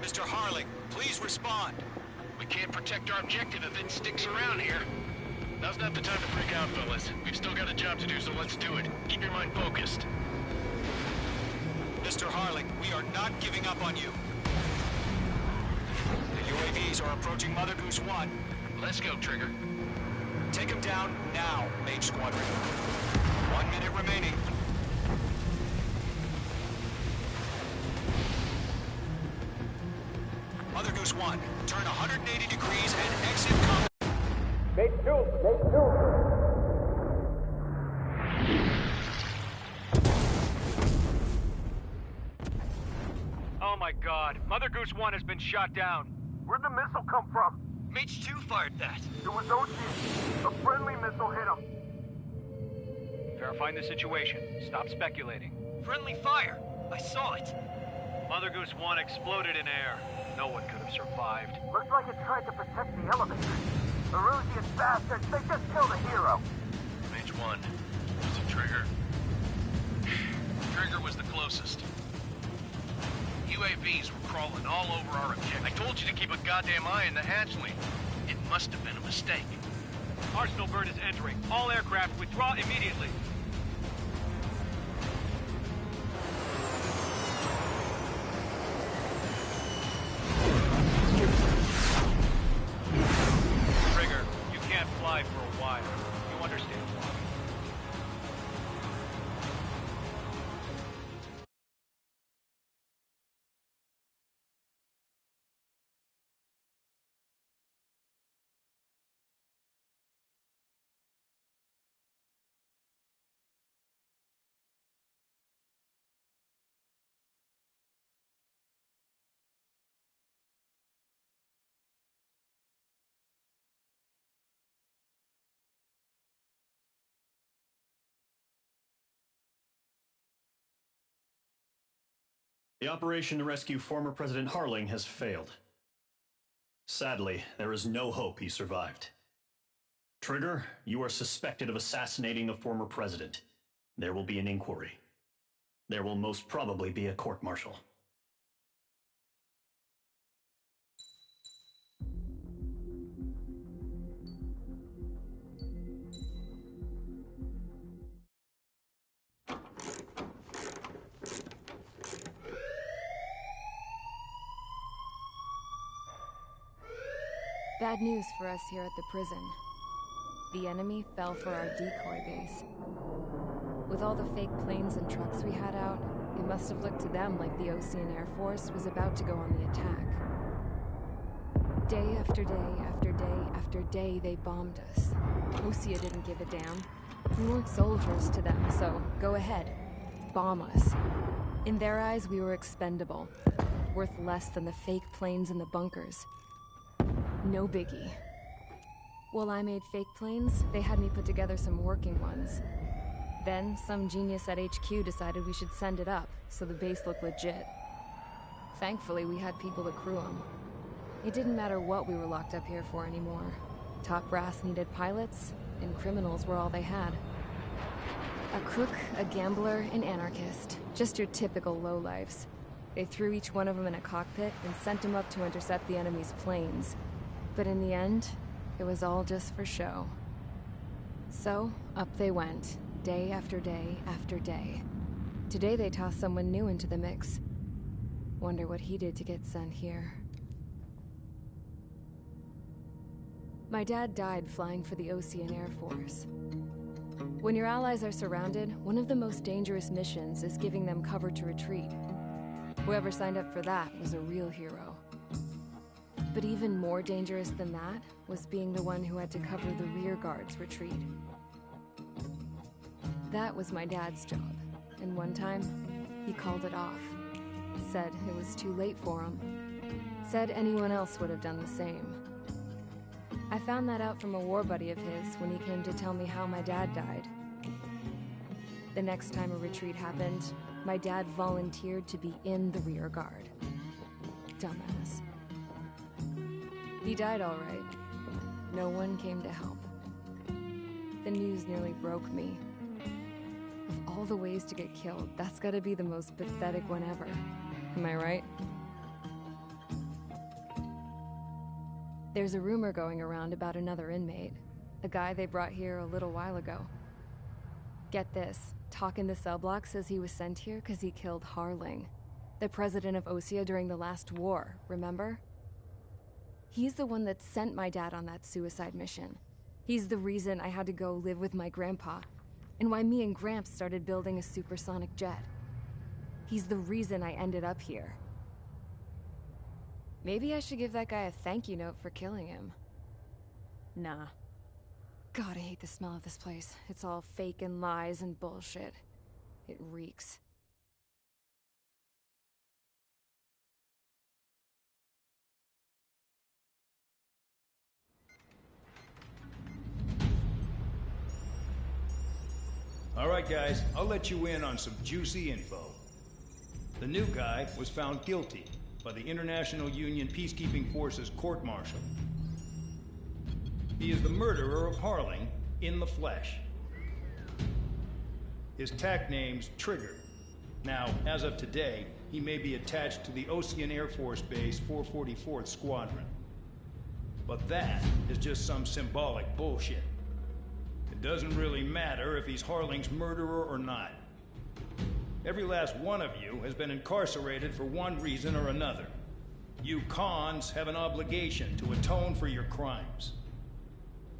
Mr. Harling, please respond. We can't protect our objective if it sticks around here. Now's not the time to freak out, fellas. We've still got a job to do, so let's do it. Keep your mind focused. Mr. Harling, we are not giving up on you. The UAVs are approaching Mother Goose 1. Let's go, Trigger. Take him down now, Mage Squadron. 1 minute remaining. Mother Goose 1, turn 180 degrees and exit combat. Oh my god. Mother Goose 1 has been shot down. Where'd the missile come from? Mage 2 fired that. It was OC. A friendly missile hit him. Verifying the situation. Stop speculating. Friendly fire. I saw it. Mother Goose 1 exploded in air. No one could have survived. Looks like it tried to protect the elevator. The Rusian bastards, they just killed a hero. Mage 1. Was it Trigger? Trigger was the closest. UAVs were crawling all over our objective. I told you to keep a goddamn eye on the hatchling. It must have been a mistake. Arsenal burn is entering. All aircraft withdraw immediately. Trigger, you can't fly for a while. You understand why. The operation to rescue former President Harling has failed. Sadly, there is no hope he survived. Trigger, you are suspected of assassinating the former president. There will be an inquiry. There will most probably be a court-martial. Bad news for us here at the prison. The enemy fell for our decoy base. With all the fake planes and trucks we had out, it must have looked to them like the Ocean Air Force was about to go on the attack. Day after day after day after day, they bombed us. Osea didn't give a damn. We weren't soldiers to them, so go ahead. Bomb us. In their eyes, we were expendable. Worth less than the fake planes in the bunkers. No biggie. While I made fake planes, they had me put together some working ones. Then, some genius at HQ decided we should send it up, so the base looked legit. Thankfully, we had people to crew them. It didn't matter what we were locked up here for anymore. Top brass needed pilots, and criminals were all they had. A crook, a gambler, an anarchist. Just your typical lowlifes. They threw each one of them in a cockpit and sent them up to intercept the enemy's planes. But in the end, it was all just for show. So, up they went, day after day after day. Today they tossed someone new into the mix. Wonder what he did to get sent here. My dad died flying for the Ocean Air Force. When your allies are surrounded, one of the most dangerous missions is giving them cover to retreat. Whoever signed up for that was a real hero. But even more dangerous than that was being the one who had to cover the rear guard's retreat. That was my dad's job, and one time, he called it off. Said it was too late for him. Said anyone else would have done the same. I found that out from a war buddy of his when he came to tell me how my dad died. The next time a retreat happened, my dad volunteered to be in the rear guard. Dumbass. He died all right. No one came to help. The news nearly broke me. Of all the ways to get killed, that's gotta be the most pathetic one ever. Am I right? There's a rumor going around about another inmate. A guy they brought here a little while ago. Get this, Talk in the cell block says he was sent here because he killed Harling, the president of Osea during the last war, remember? He's the one that sent my dad on that suicide mission. He's the reason I had to go live with my grandpa, and why me and Gramps started building a supersonic jet. He's the reason I ended up here. Maybe I should give that guy a thank you note for killing him. Nah. God, I hate the smell of this place. It's all fake and lies and bullshit. It reeks. All right, guys, I'll let you in on some juicy info. The new guy was found guilty by the International Union Peacekeeping Forces court-martial. He is the murderer of Harling in the flesh. His tack name's Trigger. Now, as of today, he may be attached to the Ocean Air Force Base 444th Squadron. But that is just some symbolic bullshit. It doesn't really matter if he's Harling's murderer or not. Every last one of you has been incarcerated for one reason or another. You cons have an obligation to atone for your crimes.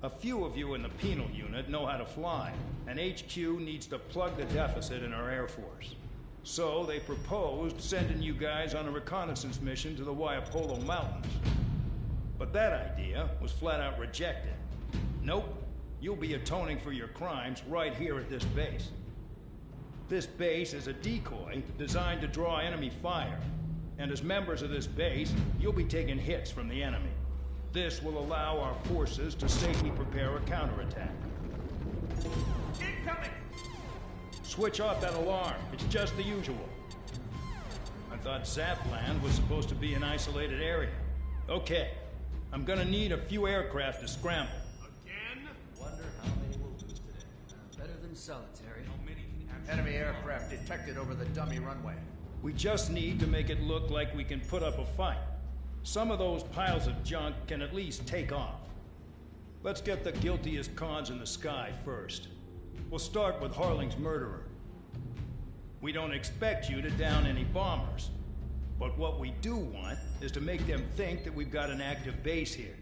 A few of you in the penal unit know how to fly, and HQ needs to plug the deficit in our Air Force. So they proposed sending you guys on a reconnaissance mission to the Waiapolo Mountains. But that idea was flat out rejected. Nope, you'll be atoning for your crimes right here at this base. This base is a decoy designed to draw enemy fire, and as members of this base, you'll be taking hits from the enemy. This will allow our forces to safely prepare a counterattack. Incoming! Switch off that alarm. It's just the usual. I thought Zapland was supposed to be an isolated area. Okay, I'm gonna need a few aircraft to scramble. Again? Wonder how many we'll lose today. Better than solitary. How many can actually... Enemy aircraft detected over the dummy runway. We just need to make it look like we can put up a fight. Some of those piles of junk can at least take off. Let's get the guiltiest cons in the sky first. We'll start with Harling's murderer. We don't expect you to down any bombers, but what we do want is to make them think that we've got an active base here.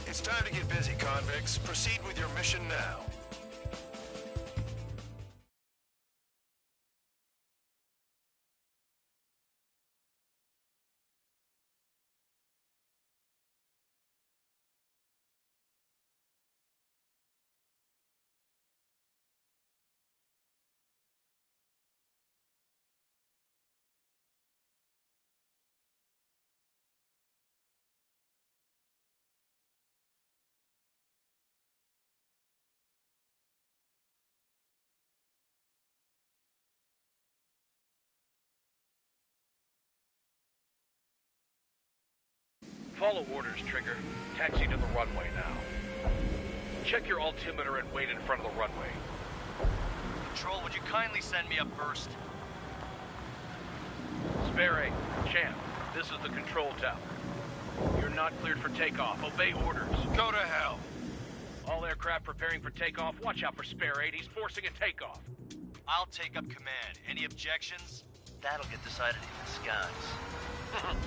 It's time to get busy, convicts. Proceed with your mission now. Follow orders, Trigger. Taxi to the runway now. Check your altimeter and wait in front of the runway. Control, would you kindly send me up first? Spare 8, Champ, this is the control tower. You're not cleared for takeoff. Obey orders. Go to hell. All aircraft preparing for takeoff. Watch out for Spare 8. He's forcing a takeoff. I'll take up command. Any objections? That'll get decided in the skies.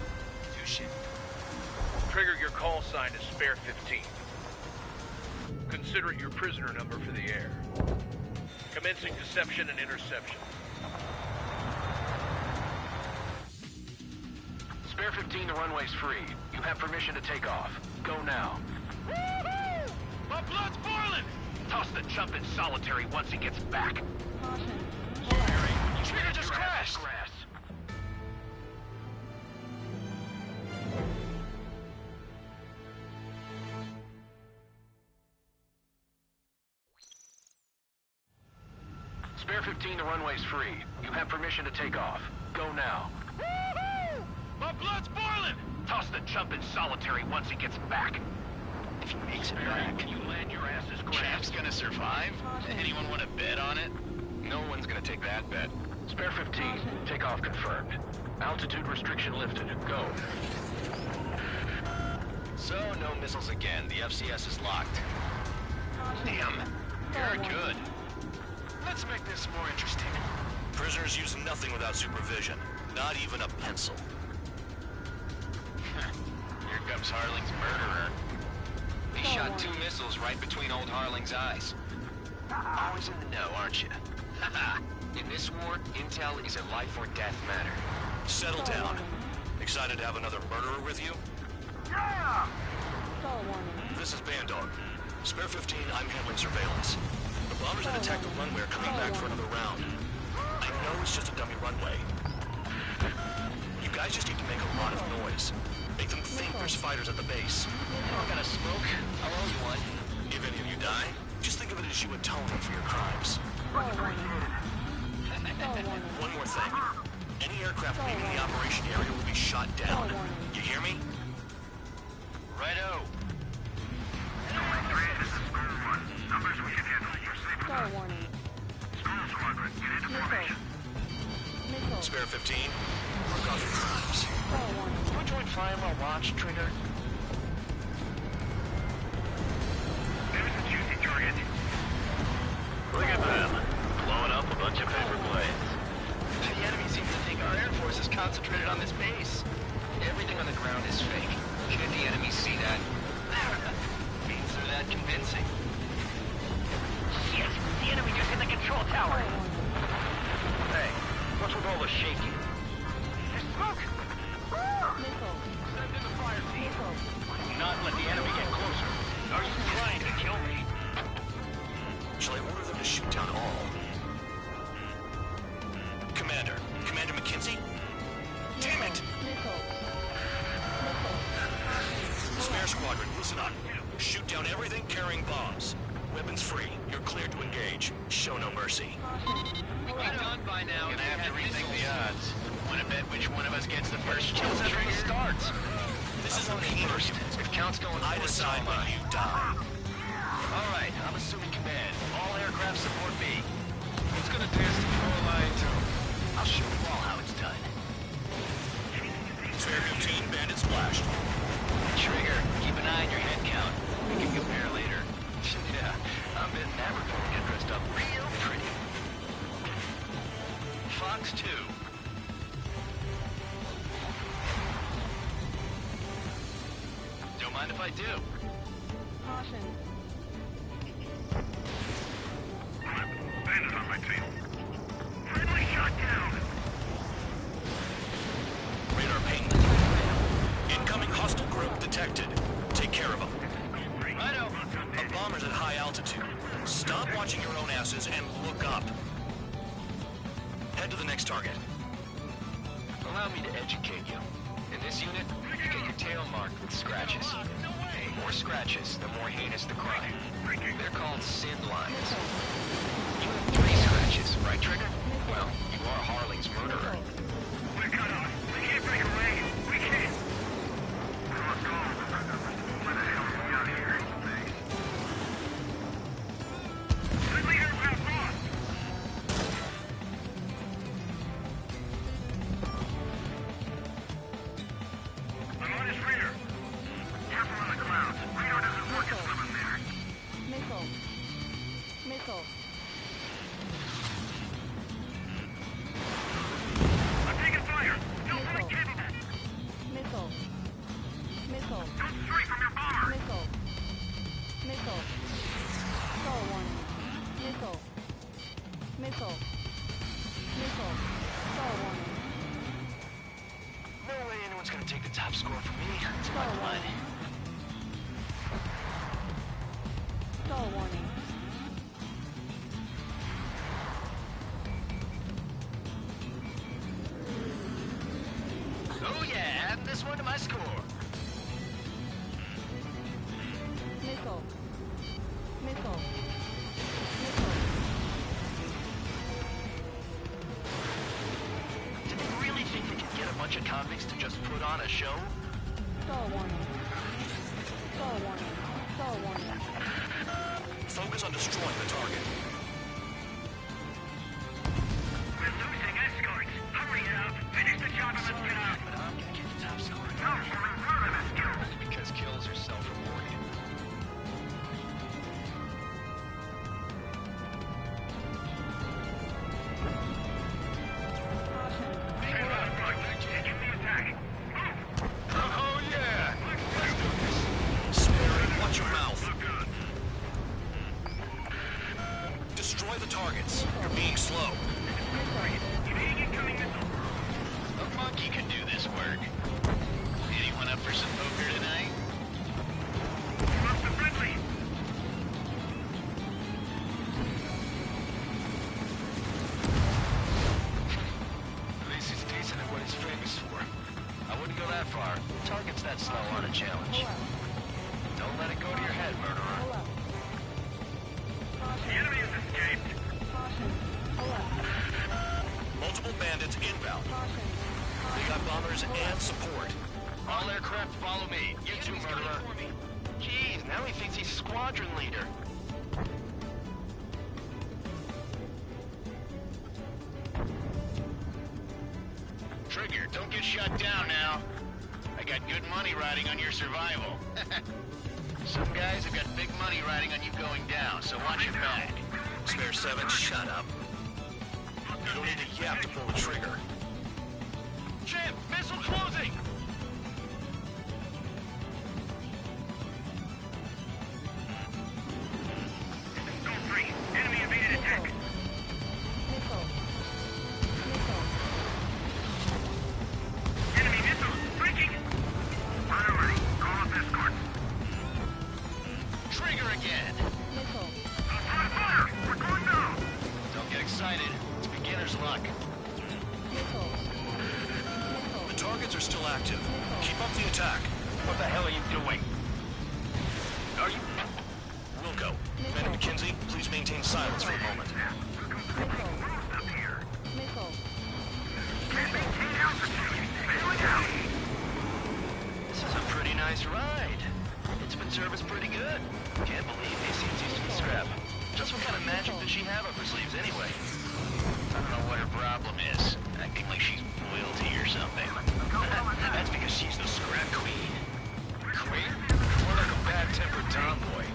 Touche. Trigger, your call sign is Spare 15. Consider it your prisoner number for the air. Commencing deception and interception. Spare 15, the runway's free. You have permission to take off. Go now. Woohoo! My blood's boiling! Toss the chump in solitary once he gets back. Caution. Trigger just crashed! Spare 15, the runway's free. You have permission to take off. Go now. Woohoo! My blood's boiling! Toss the chump in solitary once he gets back. If he makes it back, You land your asses grass. Champ's gonna survive? Anyone want to bet on it? No one's gonna take that bet. Spare 15, takeoff confirmed. Altitude restriction lifted. Go. So, no missiles again. The FCS is locked. Damn. You're good. Let's make this more interesting. Prisoners use nothing without supervision. Not even a pencil. Here comes Harling's murderer. He shot 2 missiles right between old Harling's eyes. Always in the know, aren't you? In this war, intel is a life or death matter. Settle down. Excited to have another murderer with you? Yeah! This is Bandog. Spare 15, I'm handling surveillance. The bombers that attacked the runway are coming back for another round. I know it's just a dummy runway. You guys just need to make a lot of noise. Make them think there's fighters at the base. Anyone got a smoke? I'll owe you one. If any of you die, just think of it as you atoning for your crimes. One more thing. Any aircraft leaving the operation area will be shot down. You hear me? Righto. Numbers we can handle. You're safe. Star warning. School squadron, get into formation. Missile. Spare 15, work off your crimes. Star warning. Can we join flying while watch, Trigger? There's a juicy target. Look at them. Blowing up a bunch of paper planes. The enemy seems to think our Air Force is concentrated on this base. Everything on the ground is fake. Can't the enemy see that? Means they're that convincing. Shit! The enemy just hit the control tower! Hey, what's with all the shaking? There's smoke! Missile. Send in the fire team. Missile. Do not let the enemy get closer. Are you trying to kill me? Shall I order them to shoot down all? Commander McKenzie? Damn it! Missile. Spare squadron, listen up. Shoot down everything carrying bombs. Weapons free. You're cleared to engage. Show no mercy. We'd be done by now. Gonna have to rethink the odds. Wanna bet which one of us gets the first kills after the starts? This is the first. If count's going I forward, decide so am when I. you die. All right, I'm assuming command. All aircraft support me. Who's gonna dance to Control Line 2? I'll show you all how it's done. Spare 15, bandit splashed. Trigger, keep an eye on your head count. We can compare later. Yeah, I'm betting that report will get dressed up real pretty. Fox 2. Don't mind if I do. Caution. Bandit on my tail. Friendly shot down. Radar ping. Incoming hostile group detected. Take care of them. Righto. A bomber's at high altitude. Stop watching your own asses and look up. Head to the next target. Allow me to educate you. In this unit, you get your tail marked with scratches. The more scratches, the more heinous the crime. They're called sin lines. You have 3 scratches, right, Trigger? Well, you are Harling's murderer. We're cut off. We can't break away. We can't. We lost all. Where the hell are we out here? Friendly aircraft lost. I'm on his rear. Careful on the clouds. Radar doesn't work as well in there. Missile. Missile. I'm taking fire. Still fully Missile. capable. Missile. Missile. Don't stray from your bomber. Missile. Missile. Star warning. Missile. Missile. Missile. Star warning. No way anyone's gonna take the top score from me. It's my Star blood. warning. Star warning. Oh yeah, add this one to my score. Missile. Missile. Missile. bunch of convicts to just put on a show? Stall warning. Stall warning. Stall warning. Focus on destroying the target. We're losing escorts. Hurry up. Finish the job and let's get out. But I'm gonna get the top score. No, we're improving this kills. Because kills are self-rewarding. Give me attack. Oh yeah! Spare, watch your mouth. Destroy the targets. You're being slow. A monkey can do this work. Anyone up for some poker tonight? At least he's decent at what he's famous for. I wouldn't go that far. Target's that slow on a challenge. Don't let it go to your head, murderer. Pull up. The enemy has escaped. Caution. Pull up. Multiple bandits inbound. Caution. They got bombers and support. All aircraft follow me. You too, murderer. Jeez, now he thinks he's squadron leader. Trigger, don't get shut down now. I got good money riding on your survival. Some guys have got big money riding on you going down, so watch your back. Spare 7, shut up. You don't need a yap to pull the trigger. Jim, missile closing! Go free. Enemy evaded attack. Missile. Missile. Enemy missiles breaking. Fire ready. Call up escorts. Trigger again! Missile. Fire! We're going down. Don't get excited. It's beginner's luck. Missile. The targets are still active. Keep up the attack. What the hell are you doing? Are you... Wilco, Ben and McKenzie, please maintain silence for a moment. Missile. Missile. Maintain altitude. Bailing out. This is a pretty nice ride. It's been serviced pretty good. Can't believe AC's used to the scrap. Just what kind of magic does she have up her sleeves anyway? I don't know what her problem is. Acting like she's royalty or something. That's because she's the scrap queen. Queen? More like a bad-tempered tomboy.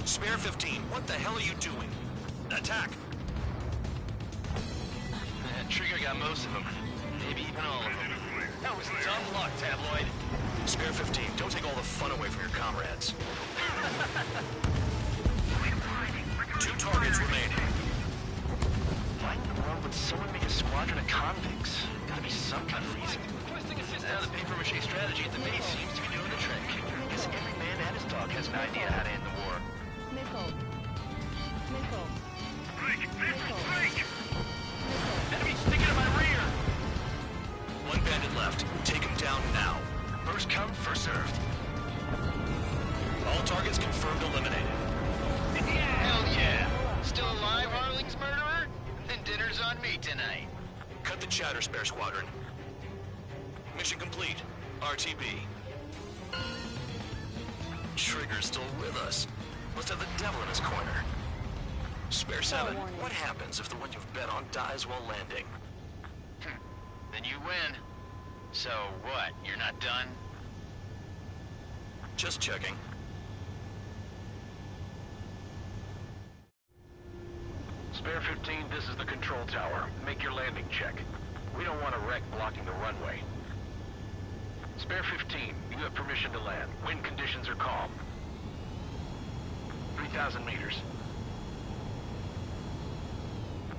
Spare 15, what the hell are you doing? Attack! Trigger got most of them. Maybe even all of them. That was dumb luck, Tabloid. Spare 15, don't take all the fun away from your comrades. 2 targets remaining. Why in the world would someone make a squadron of convicts? Gotta be some kind of reason. Now the paper-mache strategy at the base seems to be doing the trick. Guess every man and his dog has an idea how to end the war. Missile. Missile. Break! Missile break! Enemy sticking in my rear! 1 bandit left. Take him down now. First come, first served. All targets confirmed eliminated. Hell yeah! Still alive, Harling's murderer? Then dinner's on me tonight. Cut the chatter, Spare Squadron. Mission complete. RTB. Trigger's still with us. Must have the devil in his corner. Spare 7, what happens if the one you've bet on dies while landing? Then you win. So what, you're not done? Just checking. Spare 15, this is the control tower. Make your landing check. We don't want a wreck blocking the runway. Spare 15, you have permission to land. Wind conditions are calm. 3,000 meters.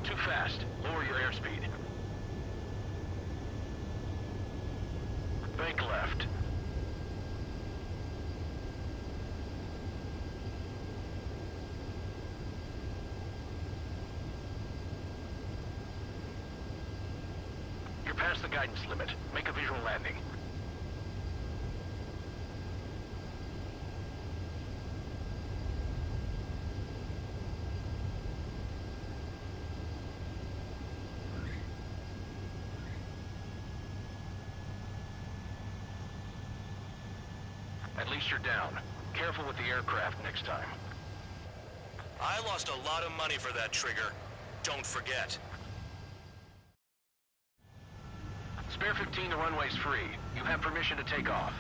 Too fast. Lower your airspeed. Bank left. You're past the guidance limit. Make a visual landing. At least you're down. Careful with the aircraft next time. I lost a lot of money for that trigger. Don't forget. Spare 15, the runway's free. You have permission to take off.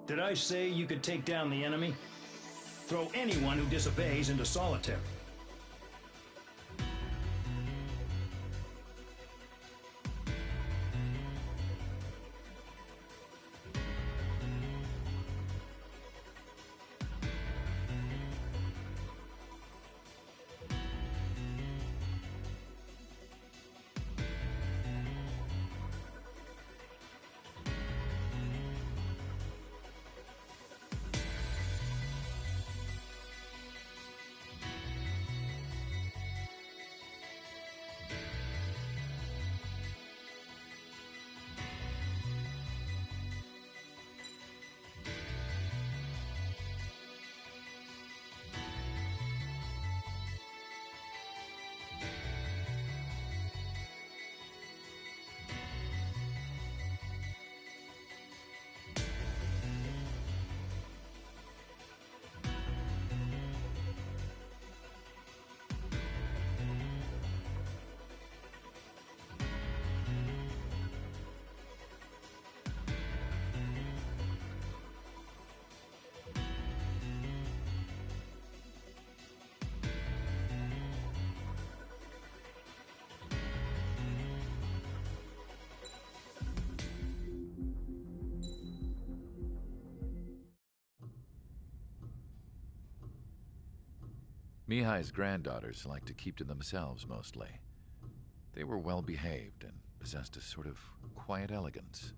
Did I say you could take down the enemy? Throw anyone who disobeys into solitary. Mihai's granddaughters liked to keep to themselves mostly. They were well behaved and possessed a sort of quiet elegance.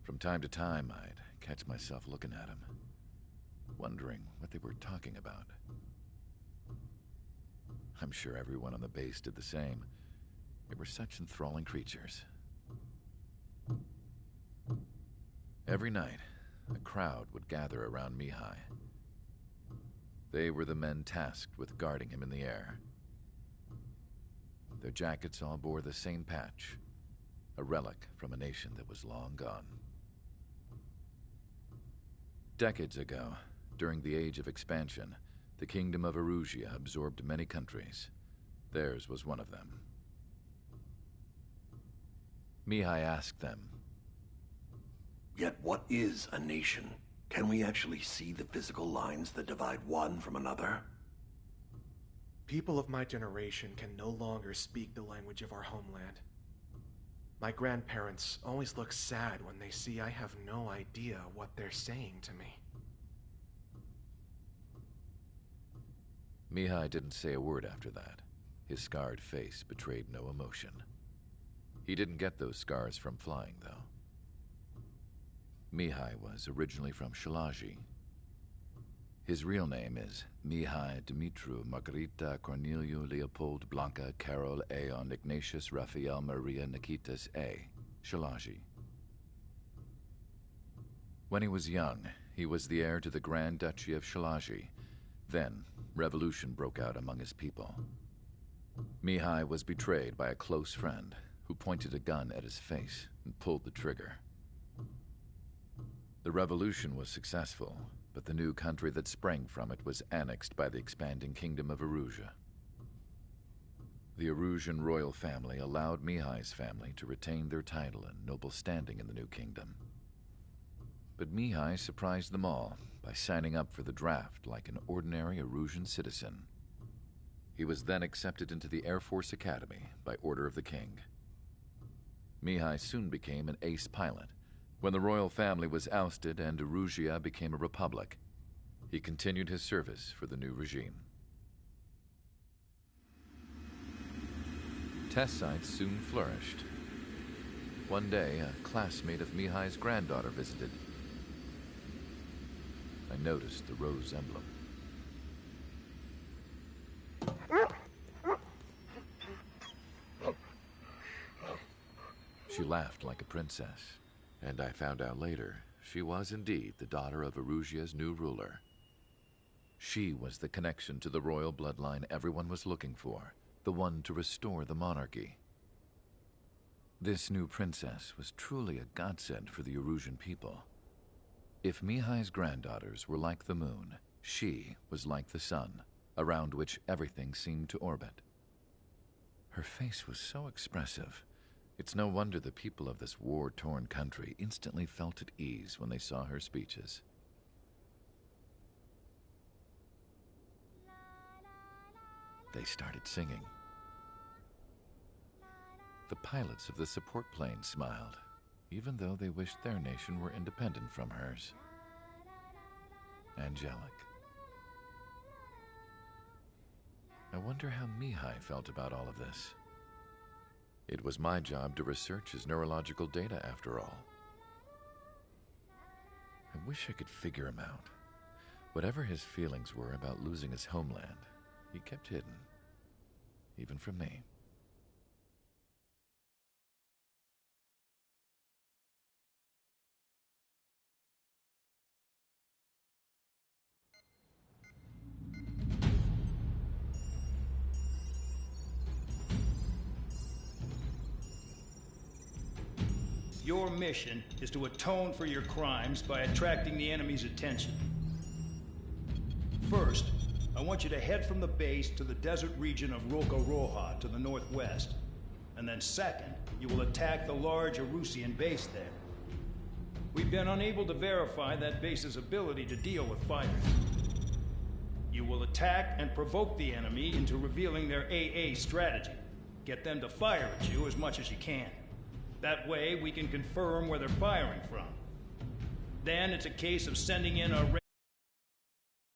From time to time, I'd catch myself looking at them, wondering what they were talking about. I'm sure everyone on the base did the same. They were such enthralling creatures. Every night, a crowd would gather around Mihai. They were the men tasked with guarding him in the air. Their jackets all bore the same patch, a relic from a nation that was long gone. Decades ago, during the Age of Expansion, the Kingdom of Erusia absorbed many countries. Theirs was one of them. Mihai asked them, "Yet what is a nation? Can we actually see the physical lines that divide one from another?" People of my generation can no longer speak the language of our homeland. My grandparents always look sad when they see I have no idea what they're saying to me. Mihai didn't say a word after that. His scarred face betrayed no emotion. He didn't get those scars from flying, though. Mihai was originally from Shalaji. His real name is Mihai Dumitru Margarita Corneliu Leopold Blanca Carol Aeon Ignatius Raphael Maria Nikitas A. Shalaji. When he was young, he was the heir to the Grand Duchy of Shalaji. Then, revolution broke out among his people. Mihai was betrayed by a close friend who pointed a gun at his face and pulled the trigger. The revolution was successful, but the new country that sprang from it was annexed by the expanding Kingdom of Erusia. The Erusian royal family allowed Mihai's family to retain their title and noble standing in the new kingdom. But Mihai surprised them all by signing up for the draft like an ordinary Erusian citizen. He was then accepted into the Air Force Academy by order of the king. Mihai soon became an ace pilot. When the royal family was ousted and Erusia became a republic, he continued his service for the new regime. Test sites soon flourished. One day, a classmate of Mihai's granddaughter visited. I noticed the rose emblem. laughed like a princess, and I found out later she was indeed the daughter of Erusia's new ruler. She was the connection to the royal bloodline everyone was looking for, the one to restore the monarchy. This new princess was truly a godsend for the Erusian people. If Mihai's granddaughters were like the moon, she was like the sun, around which everything seemed to orbit. Her face was so expressive. It's no wonder the people of this war-torn country instantly felt at ease when they saw her speeches. They started singing. The pilots of the support plane smiled, even though they wished their nation were independent from hers. Angelic. I wonder how Mihai felt about all of this. It was my job to research his neurological data, after all. I wish I could figure him out. Whatever his feelings were about losing his homeland, he kept hidden, even from me. Your mission is to atone for your crimes by attracting the enemy's attention. First, I want you to head from the base to the desert region of Roca-Roja to the northwest. And then second, you will attack the large Erusian base there. We've been unable to verify that base's ability to deal with fighters. You will attack and provoke the enemy into revealing their AA strategy. Get them to fire at you as much as you can. That way, we can confirm where they're firing from. Then it's a case of sending in a